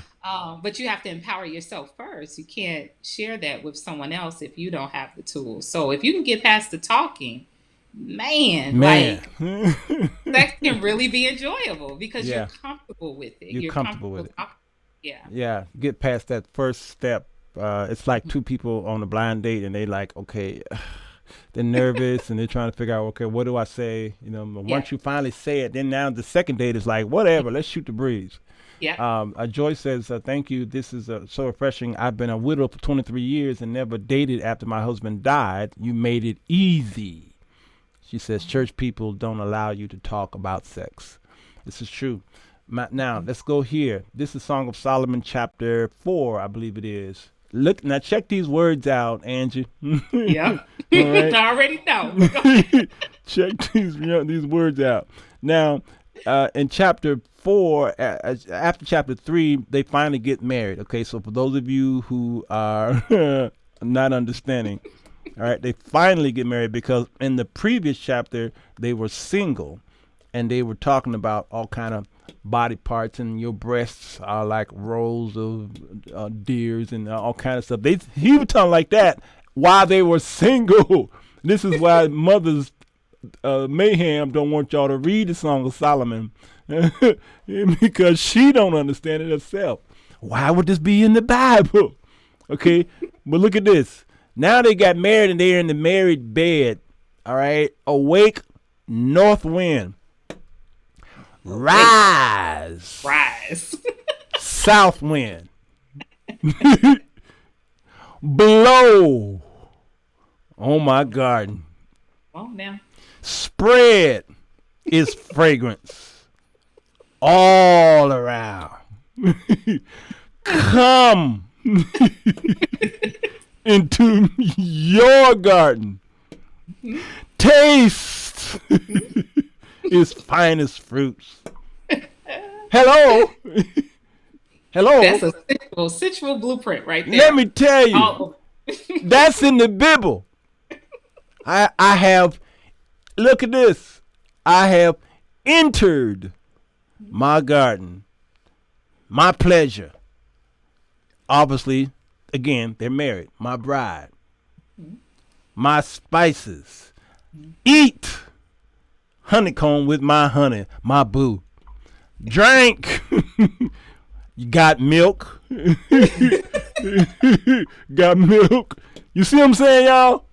but you have to empower yourself first. You can't share that with someone else if you don't have the tools. So if you can get past the talking, man. Like that can really be enjoyable because you're comfortable with it. You're comfortable with it. Yeah. Yeah. Get past that first step. It's like two people on a blind date and they like, okay, they're nervous and they're trying to figure out, okay, what do I say? Once you finally say it, then now the second date is like, whatever, let's shoot the breeze. Yeah. Joy says, thank you. This is so refreshing. I've been a widow for 23 years and never dated after my husband died. You made it easy. She says, church people don't allow you to talk about sex. This is true. Now, let's go here. This is Song of Solomon, chapter 4, I believe it is. Look, now check these words out, Angie. Yeah. Right? I already know. Check these words out. Now, in chapter 4, after chapter 3, they finally get married. Okay, so for those of you who are not understanding, all right, they finally get married because in the previous chapter, they were single and they were talking about all kind of body parts and your breasts are like rows of deers and all kind of stuff. He was talking like that while they were single. This is why mothers Mayhem don't want y'all to read the Song of Solomon because she don't understand it herself. Why would this be in the Bible? Okay, but look at this. Now they got married and they're in the married bed. All right, awake, north wind. Rise. South wind. Blow on my garden. Oh, now. Spread its fragrance all around. Come into your garden. Taste its finest fruits. Hello. Hello. That's a sensual blueprint right there. Let me tell you. Oh. That's in the Bible. I have, look at this. I have entered my garden, my pleasure. Obviously, again, they're married. My bride, my spices. Eat honeycomb with my honey, my boo. Drink. You got milk. Got milk. You see what I'm saying, y'all?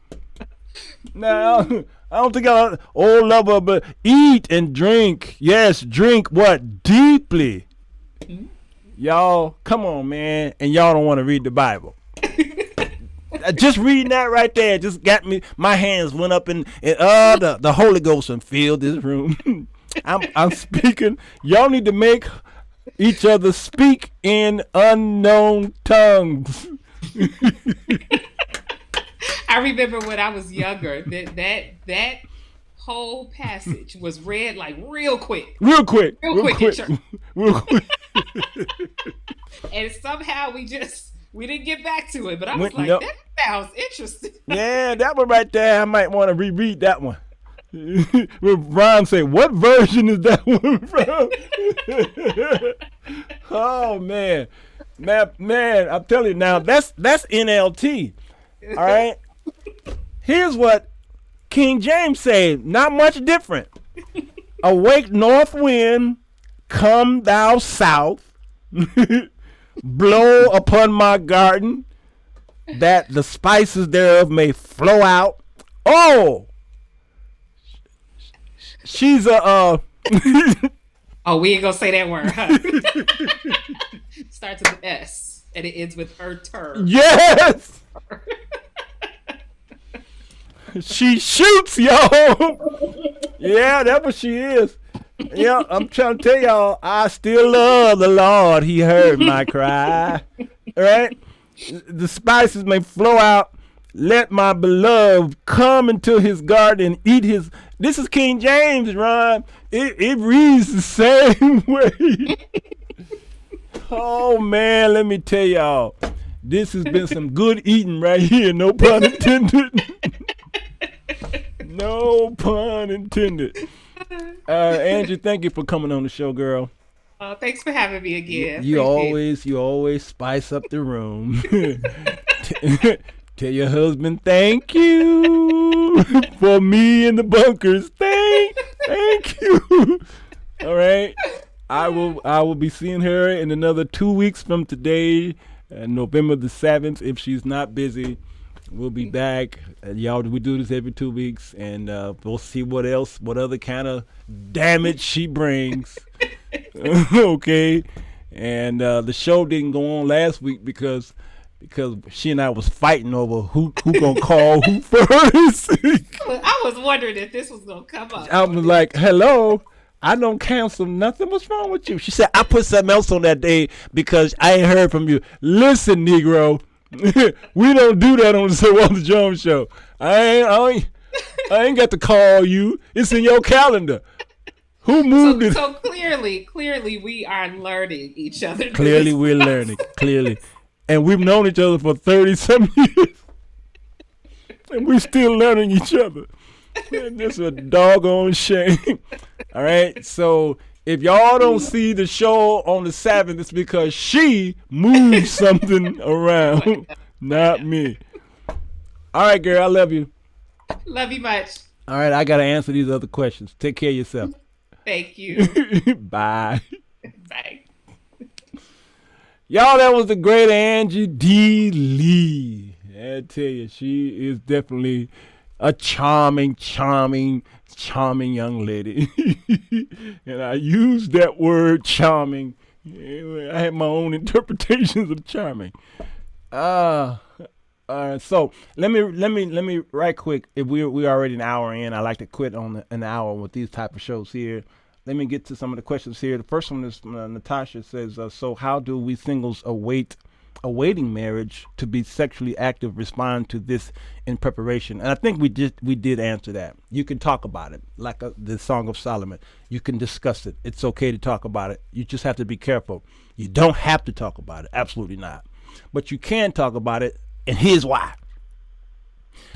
Now, I don't think I'm old lover, but eat and drink. Yes, drink what? Deeply. Y'all, come on, man. And y'all don't want to read the Bible. Just reading that right there just got me. My hands went up and the Holy Ghost and filled this room. I'm speaking. Y'all need to make each other speak in unknown tongues. I remember when I was younger that whole passage was read like real quick Real quick. in church. Real quick. And somehow we didn't get back to it. But I was Nope. that sounds interesting. Yeah, that one right there, I might want to reread that one. Ron say, what version is that one from? Oh man, I'm telling you now, that's NLT. All right. Here's what King James said, not much different. Awake north wind, come thou south, blow upon my garden, that the spices thereof may flow out. Oh, she's a Oh, we ain't gonna say that word, huh? Starts with an S and it ends with her term. yes. She shoots, y'all. Yeah, that's what she is. Yeah, I'm trying to tell y'all, I still love the Lord. He heard my cry. All right? The spices may flow out. Let my beloved come into his garden and eat his. This is King James, Ron. It reads the same way. Oh, man, let me tell y'all. This has been some good eating right here. No pun intended. No pun intended. Angie, thank you for coming on the show, girl. Thanks for having me again. You Appreciate always spice up the room. Tell your husband thank you for me in the bunkers. Thank you. All right. I will be seeing her in another 2 weeks from today, November the 7th. If she's not busy, we'll be back. Y'all, we do this every 2 weeks, and we'll see what other kind of damage she brings. Okay. And the show didn't go on last week because she and I was fighting over who gonna call who first. I was wondering if this was gonna come up. I was like, hello, I don't cancel nothing. What's wrong with you? She said, I put something else on that day because I ain't heard from you. Listen, Negro, we don't do that on the Sirwalterj Jones show. I ain't got to call you. It's in your calendar. Who moved it? So clearly we are learning each other. Clearly we're learning. Clearly. And we've known each other for 30-some years. And we're still learning each other. And that's a doggone shame. All right. So if y'all don't see the show on the 7th, it's because she moved something around, not me. All right, girl. I love you. Love you much. All right, I got to answer these other questions. Take care of yourself. Thank you. Bye. Bye. Y'all, that was the great Angie D. Lee. I tell you, she is definitely a charming young lady. And I used that word charming. I had my own interpretations of charming. So let me right quick. If we're already an hour in, I like to quit on an hour with these type of shows here. Let me get to some of the questions here. The first one is Natasha says, so how do we singles awaiting marriage to be sexually active respond to this in preparation? And I think we did answer that. You can talk about it, like the Song of Solomon. You can discuss it. It's okay to talk about it. You just have to be careful. You don't have to talk about it. Absolutely not. But you can talk about it, and here's why.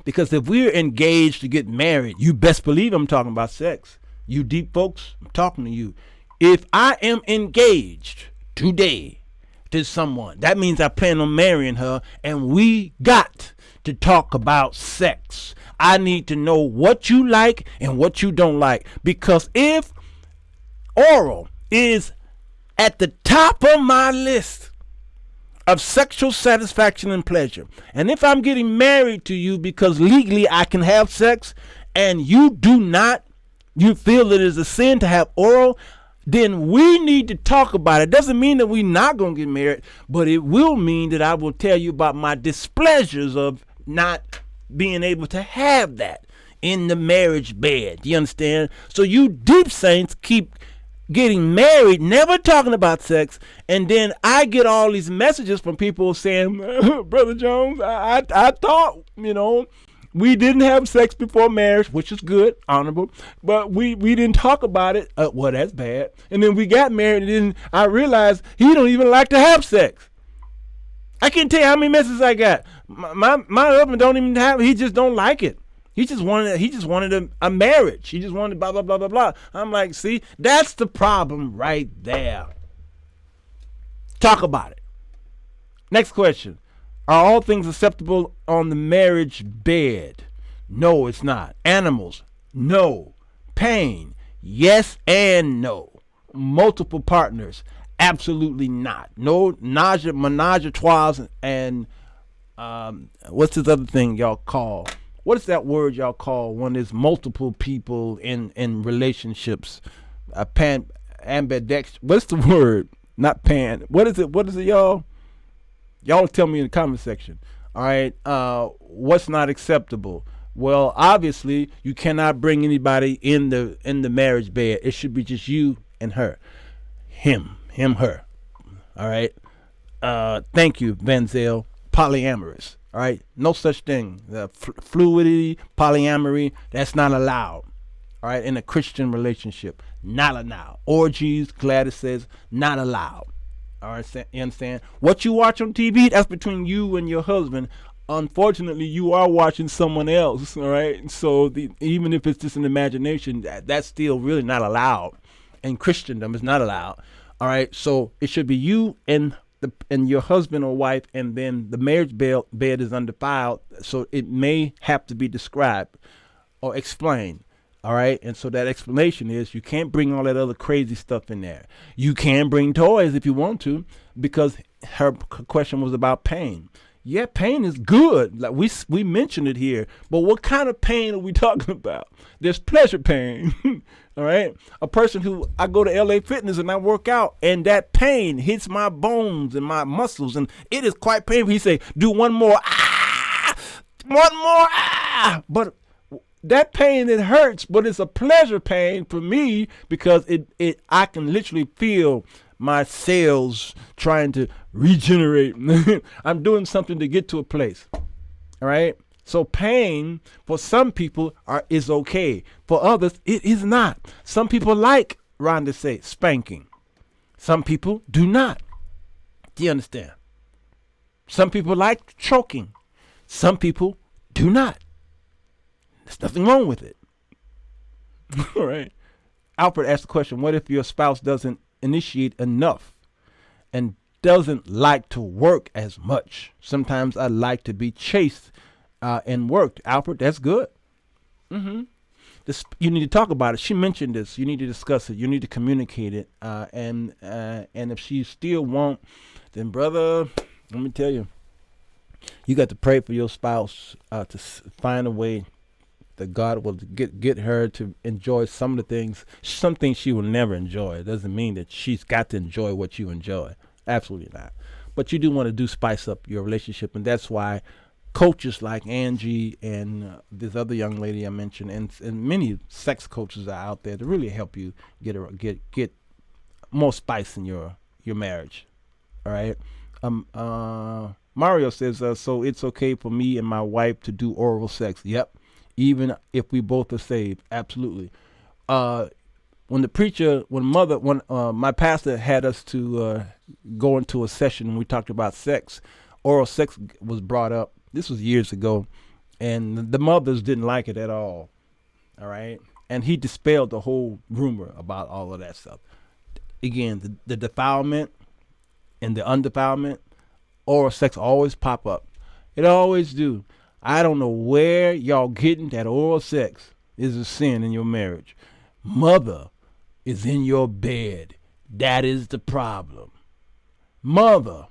Because if we're engaged to get married, you best believe I'm talking about sex. You deep folks, I'm talking to you. If I am engaged today to someone, that means I plan on marrying her, and we got to talk about sex. I need to know what you like and what you don't like. Because if oral is at the top of my list of sexual satisfaction and pleasure, and if I'm getting married to you because legally I can have sex and you do not, you feel it is a sin to have oral, then we need to talk about it. Doesn't mean that we're not going to get married, but it will mean that I will tell you about my displeasures of not being able to have that in the marriage bed. You understand? So you deep saints keep getting married, never talking about sex, and then I get all these messages from people saying, Brother Jones, I thought, we didn't have sex before marriage, which is good, honorable, but we didn't talk about it. Well, that's bad. And then we got married, and then I realized he don't even like to have sex. I can't tell you how many messages I got. My husband don't even have. He just don't like it. He just wanted a marriage. He just wanted blah blah blah blah blah. I'm like, see, that's the problem right there. Talk about it. Next question. Are all things acceptable on the marriage bed? No, it's not. Animals? No. Pain? Yes and no. Multiple partners? Absolutely not. No menage a trois and what's this other thing y'all call? What is that word y'all call when there's multiple people in relationships? Ambidextrous. What's the word? Not pan. What is it? What is it, y'all? Y'all tell me in the comment section. All right. What's not acceptable? Well, obviously, you cannot bring anybody in the marriage bed. It should be just you and her. Him, her. All right. Thank you, Zelle. Polyamorous. All right. No such thing. The fluidity, polyamory, that's not allowed. All right. In a Christian relationship, not allowed. Orgies, Gladys says, not allowed. All right, you understand? What you watch on TV, that's between you and your husband. Unfortunately, you are watching someone else, all right? So even if it's just an imagination, that's still really not allowed. In Christendom, it's not allowed. All right, so it should be you and your husband or wife, and then the marriage bed is undefiled, so it may have to be described or explained. All right. And so that explanation is you can't bring all that other crazy stuff in there. You can bring toys if you want to, because her question was about pain. Yeah, pain is good. Like we mentioned it here. But what kind of pain are we talking about? There's pleasure pain. All right. A person who I go to LA Fitness and I work out, and that pain hits my bones and my muscles, and it is quite painful. He say, do one more. One more. But that pain, it hurts, but it's a pleasure pain for me because I can literally feel my cells trying to regenerate. I'm doing something to get to a place. All right. So pain for some people is okay. For others, it is not. Some people like, Rhonda say, spanking. Some people do not. Do you understand? Some people like choking. Some people do not. There's nothing wrong with it. All right. Alfred asked the question, what if your spouse doesn't initiate enough and doesn't like to work as much? Sometimes I like to be chased and worked. Alfred, that's good. You need to talk about it. She mentioned this. You need to discuss it. You need to communicate it. And if she still won't, then brother, let me tell you, you got to pray for your spouse to find a way that God will get her to enjoy some of the things. Some things she will never enjoy. It doesn't mean that she's got to enjoy what you enjoy. Absolutely not. But you do want to spice up your relationship, and that's why coaches like Angie and this other young lady I mentioned, and many sex coaches are out there to really help you get more spice in your marriage. All right. Mario says, so it's okay for me and my wife to do oral sex. Yep. Even if we both are saved. Absolutely. When my pastor had us to go into a session and we talked about sex, oral sex was brought up. This was years ago, and the mothers didn't like it at all. All right. And he dispelled the whole rumor about all of that stuff. Again, the defilement and the undefilement, oral sex always pop up. It always do. I don't know where y'all getting that oral sex is a sin in your marriage. Mother is in your bed. That is the problem. Mother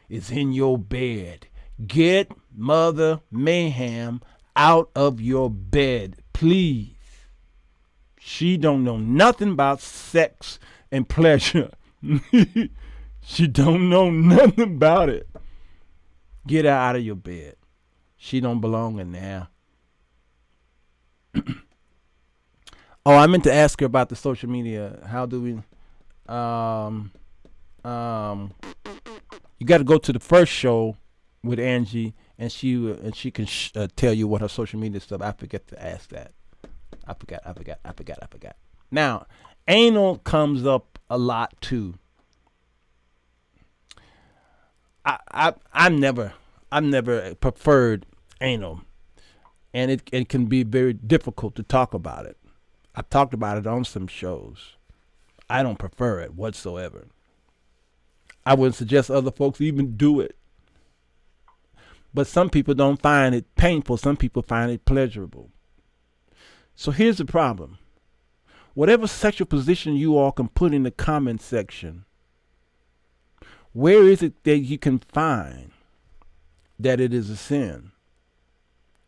is in your bed. Get Mother Mayhem out of your bed, please. She don't know nothing about sex and pleasure. She don't know nothing about it. Get her out of your bed. She don't belong in there. Oh, I meant to ask her about the social media. How do we? You got to go to the first show with Angie, and she can tell you what her social media stuff. I forget to ask that. I forgot. Now, anal comes up a lot too. I've never preferred anal, and it can be very difficult to talk about it. I've talked about it on some shows. I don't prefer it whatsoever. I wouldn't suggest other folks even do it. But some people don't find it painful. Some people find it pleasurable. So here's the problem. Whatever sexual position you all can put in the comment section, where is it that you can find that it is a sin?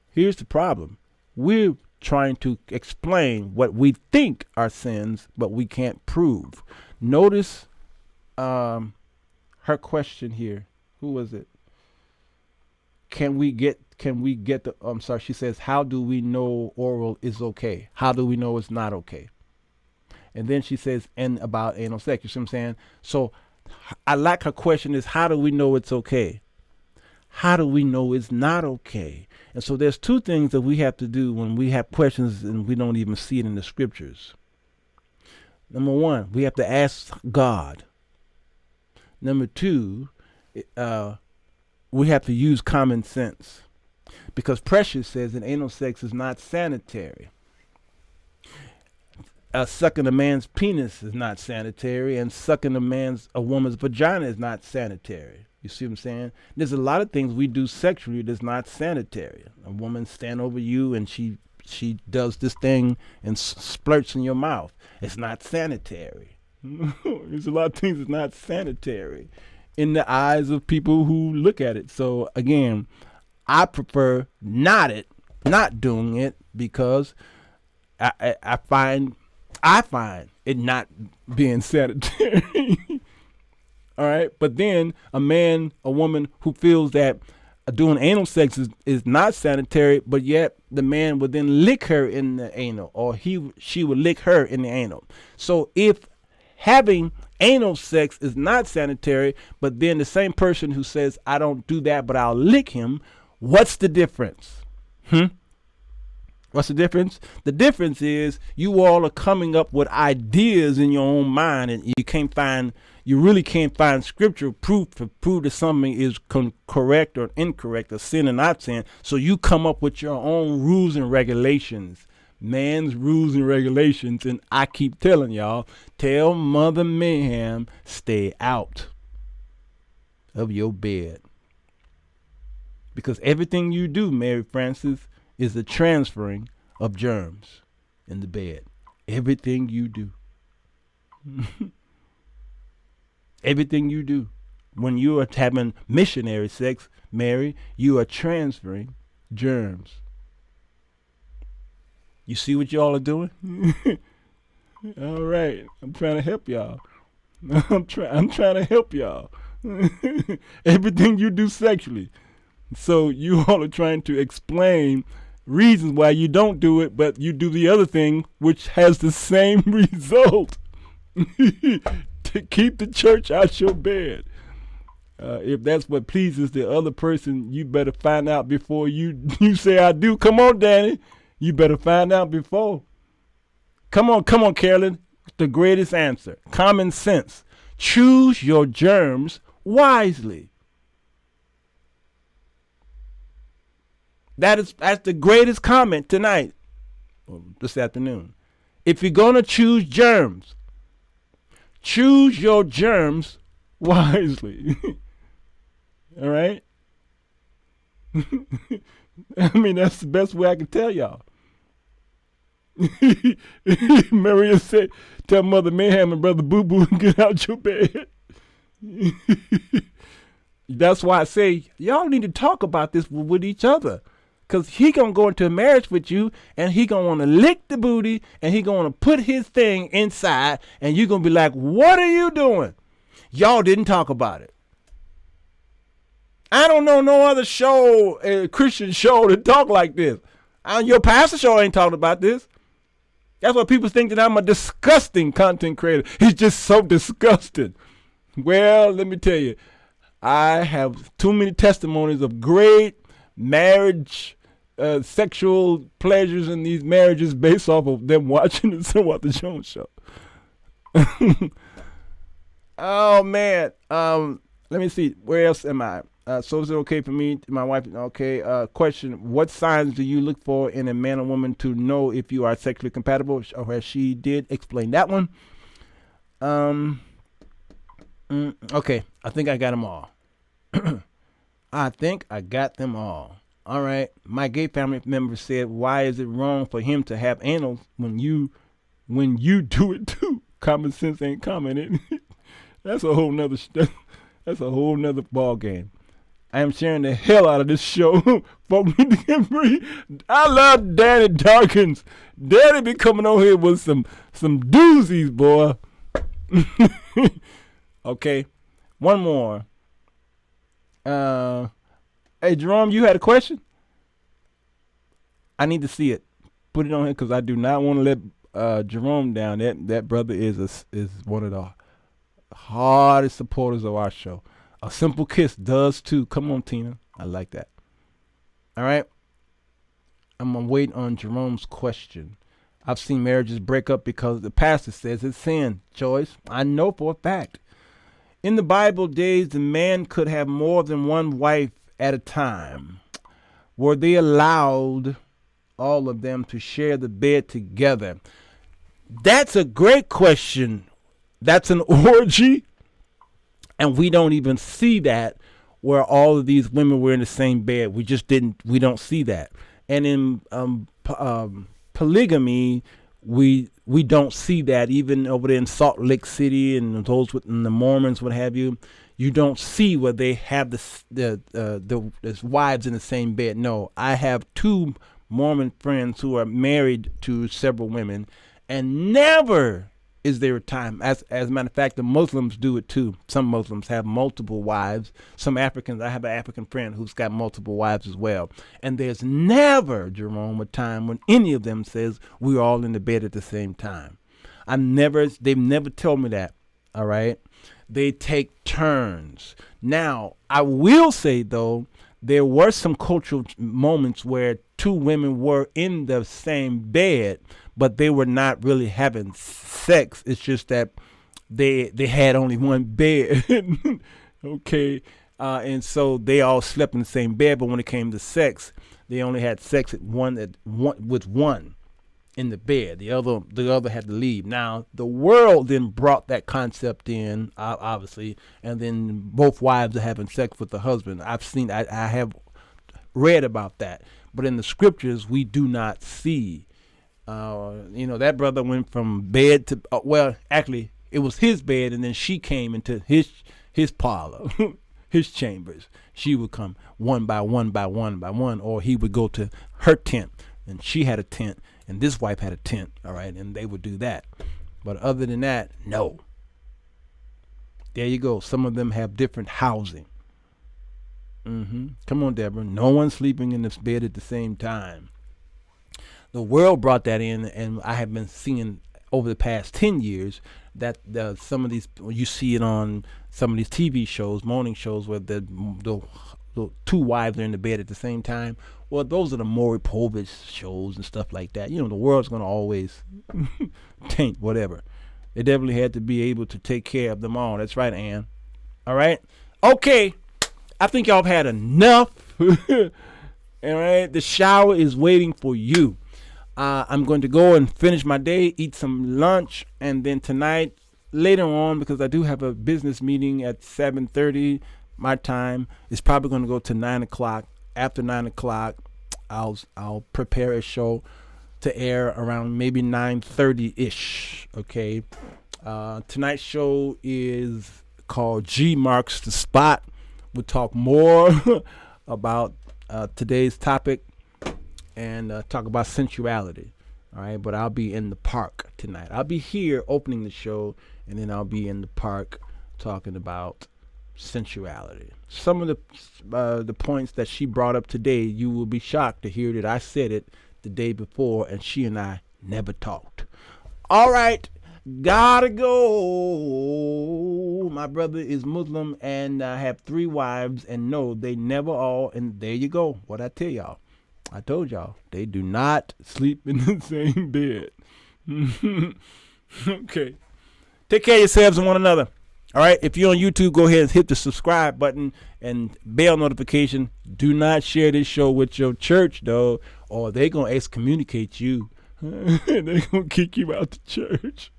Here's the problem. We're trying to explain what we think are sins, but we can't prove. Notice her question here. Who was it? Can we get the, I'm sorry, she says, how do we know oral is okay? How do we know it's not okay? And then she says, and about anal sex. You see what I'm saying? So I like her question is, how do we know it's okay? How do we know it's not okay? And so there's two things that we have to do when we have questions and we don't even see it in the scriptures. Number one, we have to ask God. Number two, we have to use common sense, because Precious says that anal sex is not sanitary. Sucking a man's penis is not sanitary, and sucking a woman's vagina is not sanitary. You see what I'm saying? There's a lot of things we do sexually that's not sanitary. A woman stand over you and she does this thing and splurts in your mouth. It's not sanitary. There's a lot of things that's not sanitary in the eyes of people who look at it. So again, I prefer not doing it, because I find it not being sanitary. All right. But then a woman who feels that doing anal sex is not sanitary, but yet the man would then lick her in the anal, or she would lick her in the anal. So if having anal sex is not sanitary, but then the same person who says, I don't do that, but I'll lick him, what's the difference? What's the difference? The difference is you all are coming up with ideas in your own mind, and you really can't find scriptural proof to prove that something is correct or incorrect, or sin or not sin. So you come up with your own rules and regulations, man's rules and regulations. And I keep telling y'all, tell Mother Mayhem, stay out of your bed, because everything you do, Mary Frances, is the transferring of germs. in the bed. Everything you do. Everything you do. When you are having missionary sex, Mary, you are transferring germs. You see what y'all are doing? All right. I'm trying to help y'all. I'm trying to help y'all. Everything you do sexually. So you all are trying to explain reasons why you don't do it, but you do the other thing, which has the same result. To keep the church out your bed. If that's what pleases the other person, you better find out before you say I do. Come on, Danny. You better find out before. Come on, Carolyn. The greatest answer. Common sense. Choose your germs wisely. That's the greatest comment tonight, this afternoon. If you're going to choose germs, choose your germs wisely. All right? I mean, that's the best way I can tell y'all. Maria said, tell Mother Mayhem and Brother Boo Boo and get out your bed. That's why I say, y'all need to talk about this with each other. Because he going to go into a marriage with you, and he going to want to lick the booty, and he going to put his thing inside, and you're going to be like, what are you doing? Y'all didn't talk about it. I don't know no other show, Christian show, that talk like this. Your pastor show ain't talking about this. That's why people think that I'm a disgusting content creator. He's just so disgusting. Well, let me tell you, I have too many testimonies of great marriage, sexual pleasures in these marriages based off of them watching the Sirwalterj Jones show. Oh, man. Let me see. Where else am I? So is it okay for me, my wife? Okay. Question: what signs do you look for in a man or woman to know if you are sexually compatible? Or she did explain that one. Okay. I think I got them all. I think I got them all. All right. My gay family member said, why is it wrong for him to have anal when you do it too? Common sense ain't common. That's a whole nother ball game. I am sharing the hell out of this show. Folks need to get free. I love Danny Dawkins. Danny be coming on here with some doozies, boy. Okay. One more. Hey, Jerome, you had a question? I need to see it. Put it on here because I do not want to let Jerome down. That brother is one of the hardest supporters of our show. A Simple Kiss does too. Come on, Tina. I like that. All right. I'm going to wait on Jerome's question. I've seen marriages break up because the pastor says it's sin. Joyce, I know for a fact. In the Bible days, the man could have more than one wife at a time. Were they allowed, all of them, to share the bed together? That's a great question. That's an orgy. And we don't even see that where all of these women were in the same bed. We don't see that. And in polygamy, we don't see that. Even over there in Salt Lake City and those within the Mormons, what have you, you don't see where they have the wives in the same bed. No, I have two Mormon friends who are married to several women, and never is there a time. As a matter of fact, the Muslims do it too. Some Muslims have multiple wives. Some Africans, I have an African friend who's got multiple wives as well. And there's never, Jerome, a time when any of them says we're all in the bed at the same time. They've never told me that. All right. They take turns. Now, I will say though, there were some cultural moments where two women were in the same bed, but they were not really having sex. It's just that they had only one bed. Okay. And so they all slept in the same bed, but when it came to sex, they only had sex with one in the bed. The other had to leave. Now, the world then brought that concept in, obviously, and then both wives are having sex with the husband. I have read about that. But in the scriptures, we do not see That brother went from bed to actually it was his bed, and then she came into his parlor, his chambers. She would come one by one by one by one, or he would go to her tent, and she had a tent, and this wife had a tent. All right, and they would do that. But other than that, no. There you go. Some of them have different housing. Come on, Deborah. No one's sleeping in this bed at the same time. The world brought that in, and I have been seeing over the past 10 years that some of these, you see it on some of these TV shows, morning shows, where the two wives are in the bed at the same time. Well, those are the Maury Povich shows and stuff like that. The world's going to always taint whatever. They definitely had to be able to take care of them all. That's right, Ann. All right? Okay. I think y'all have had enough. All right? The shower is waiting for you. I'm going to go and finish my day, eat some lunch, and then tonight, later on, because I do have a business meeting at 7:30 my time, it's probably going to go to 9 o'clock. After 9 o'clock, I'll prepare a show to air around maybe 9:30-ish, okay? Tonight's show is called G Marks the Spot. We'll talk more about today's topic and talk about sensuality, all right? But I'll be in the park tonight. I'll be here opening the show, and then I'll be in the park talking about sensuality. Some of the points that she brought up today, you will be shocked to hear that I said it the day before, and she and I never talked. All right, gotta go. My brother is Muslim and have 3 wives, and no, they never all, and there you go. What I tell y'all. I told y'all, they do not sleep in the same bed. Okay. Take care of yourselves and one another. All right. If you're on YouTube, go ahead and hit the subscribe button and bell notification. Do not share this show with your church, though, or they're going to excommunicate you. They're going to kick you out the church.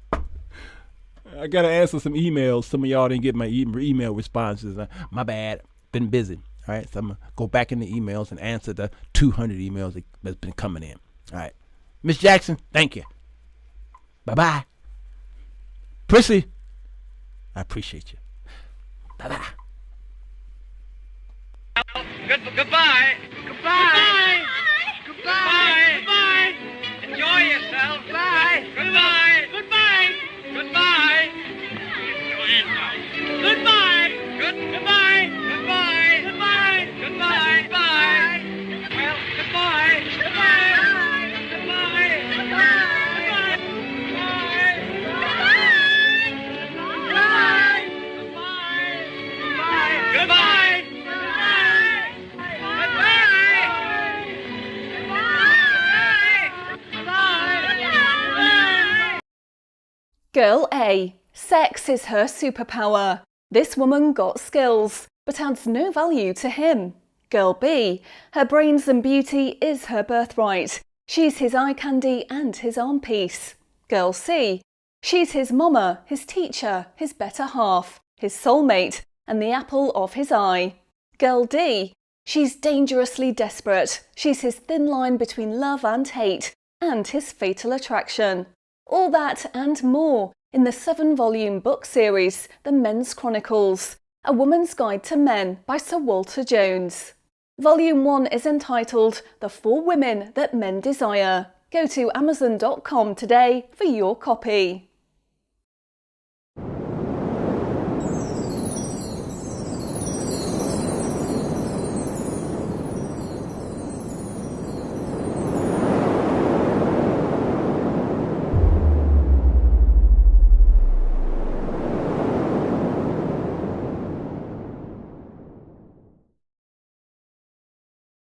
I got to answer some emails. Some of y'all didn't get my email responses. My bad. Been busy. All right, so I'm going to go back in the emails and answer the 200 emails that's been coming in. All right. Miss Jackson, thank you. Bye-bye. Prissy, I appreciate you. Bye-bye. Goodbye. Goodbye. Goodbye. Goodbye. Goodbye. Enjoy yourself. Bye. Goodbye. Goodbye. Goodbye. Goodbye. Goodbye. Goodbye. Goodbye. Goodbye. Bye. Well, goodbye. Goodbye. Goodbye. Goodbye. Goodbye. Girl A. Sex is her superpower. This woman got skills, but adds no value to him. Girl B. Her brains and beauty is her birthright. She's his eye candy and his arm piece. Girl C. She's his mama, his teacher, his better half, his soulmate, and the apple of his eye. Girl D. She's dangerously desperate. She's his thin line between love and hate, and his fatal attraction. All that and more in the 7-volume book series, The Men's Chronicles, A Woman's Guide to Men by Sirwalterj Jones. Volume 1 is entitled The 4 Women That Men Desire. Go to Amazon.com today for your copy.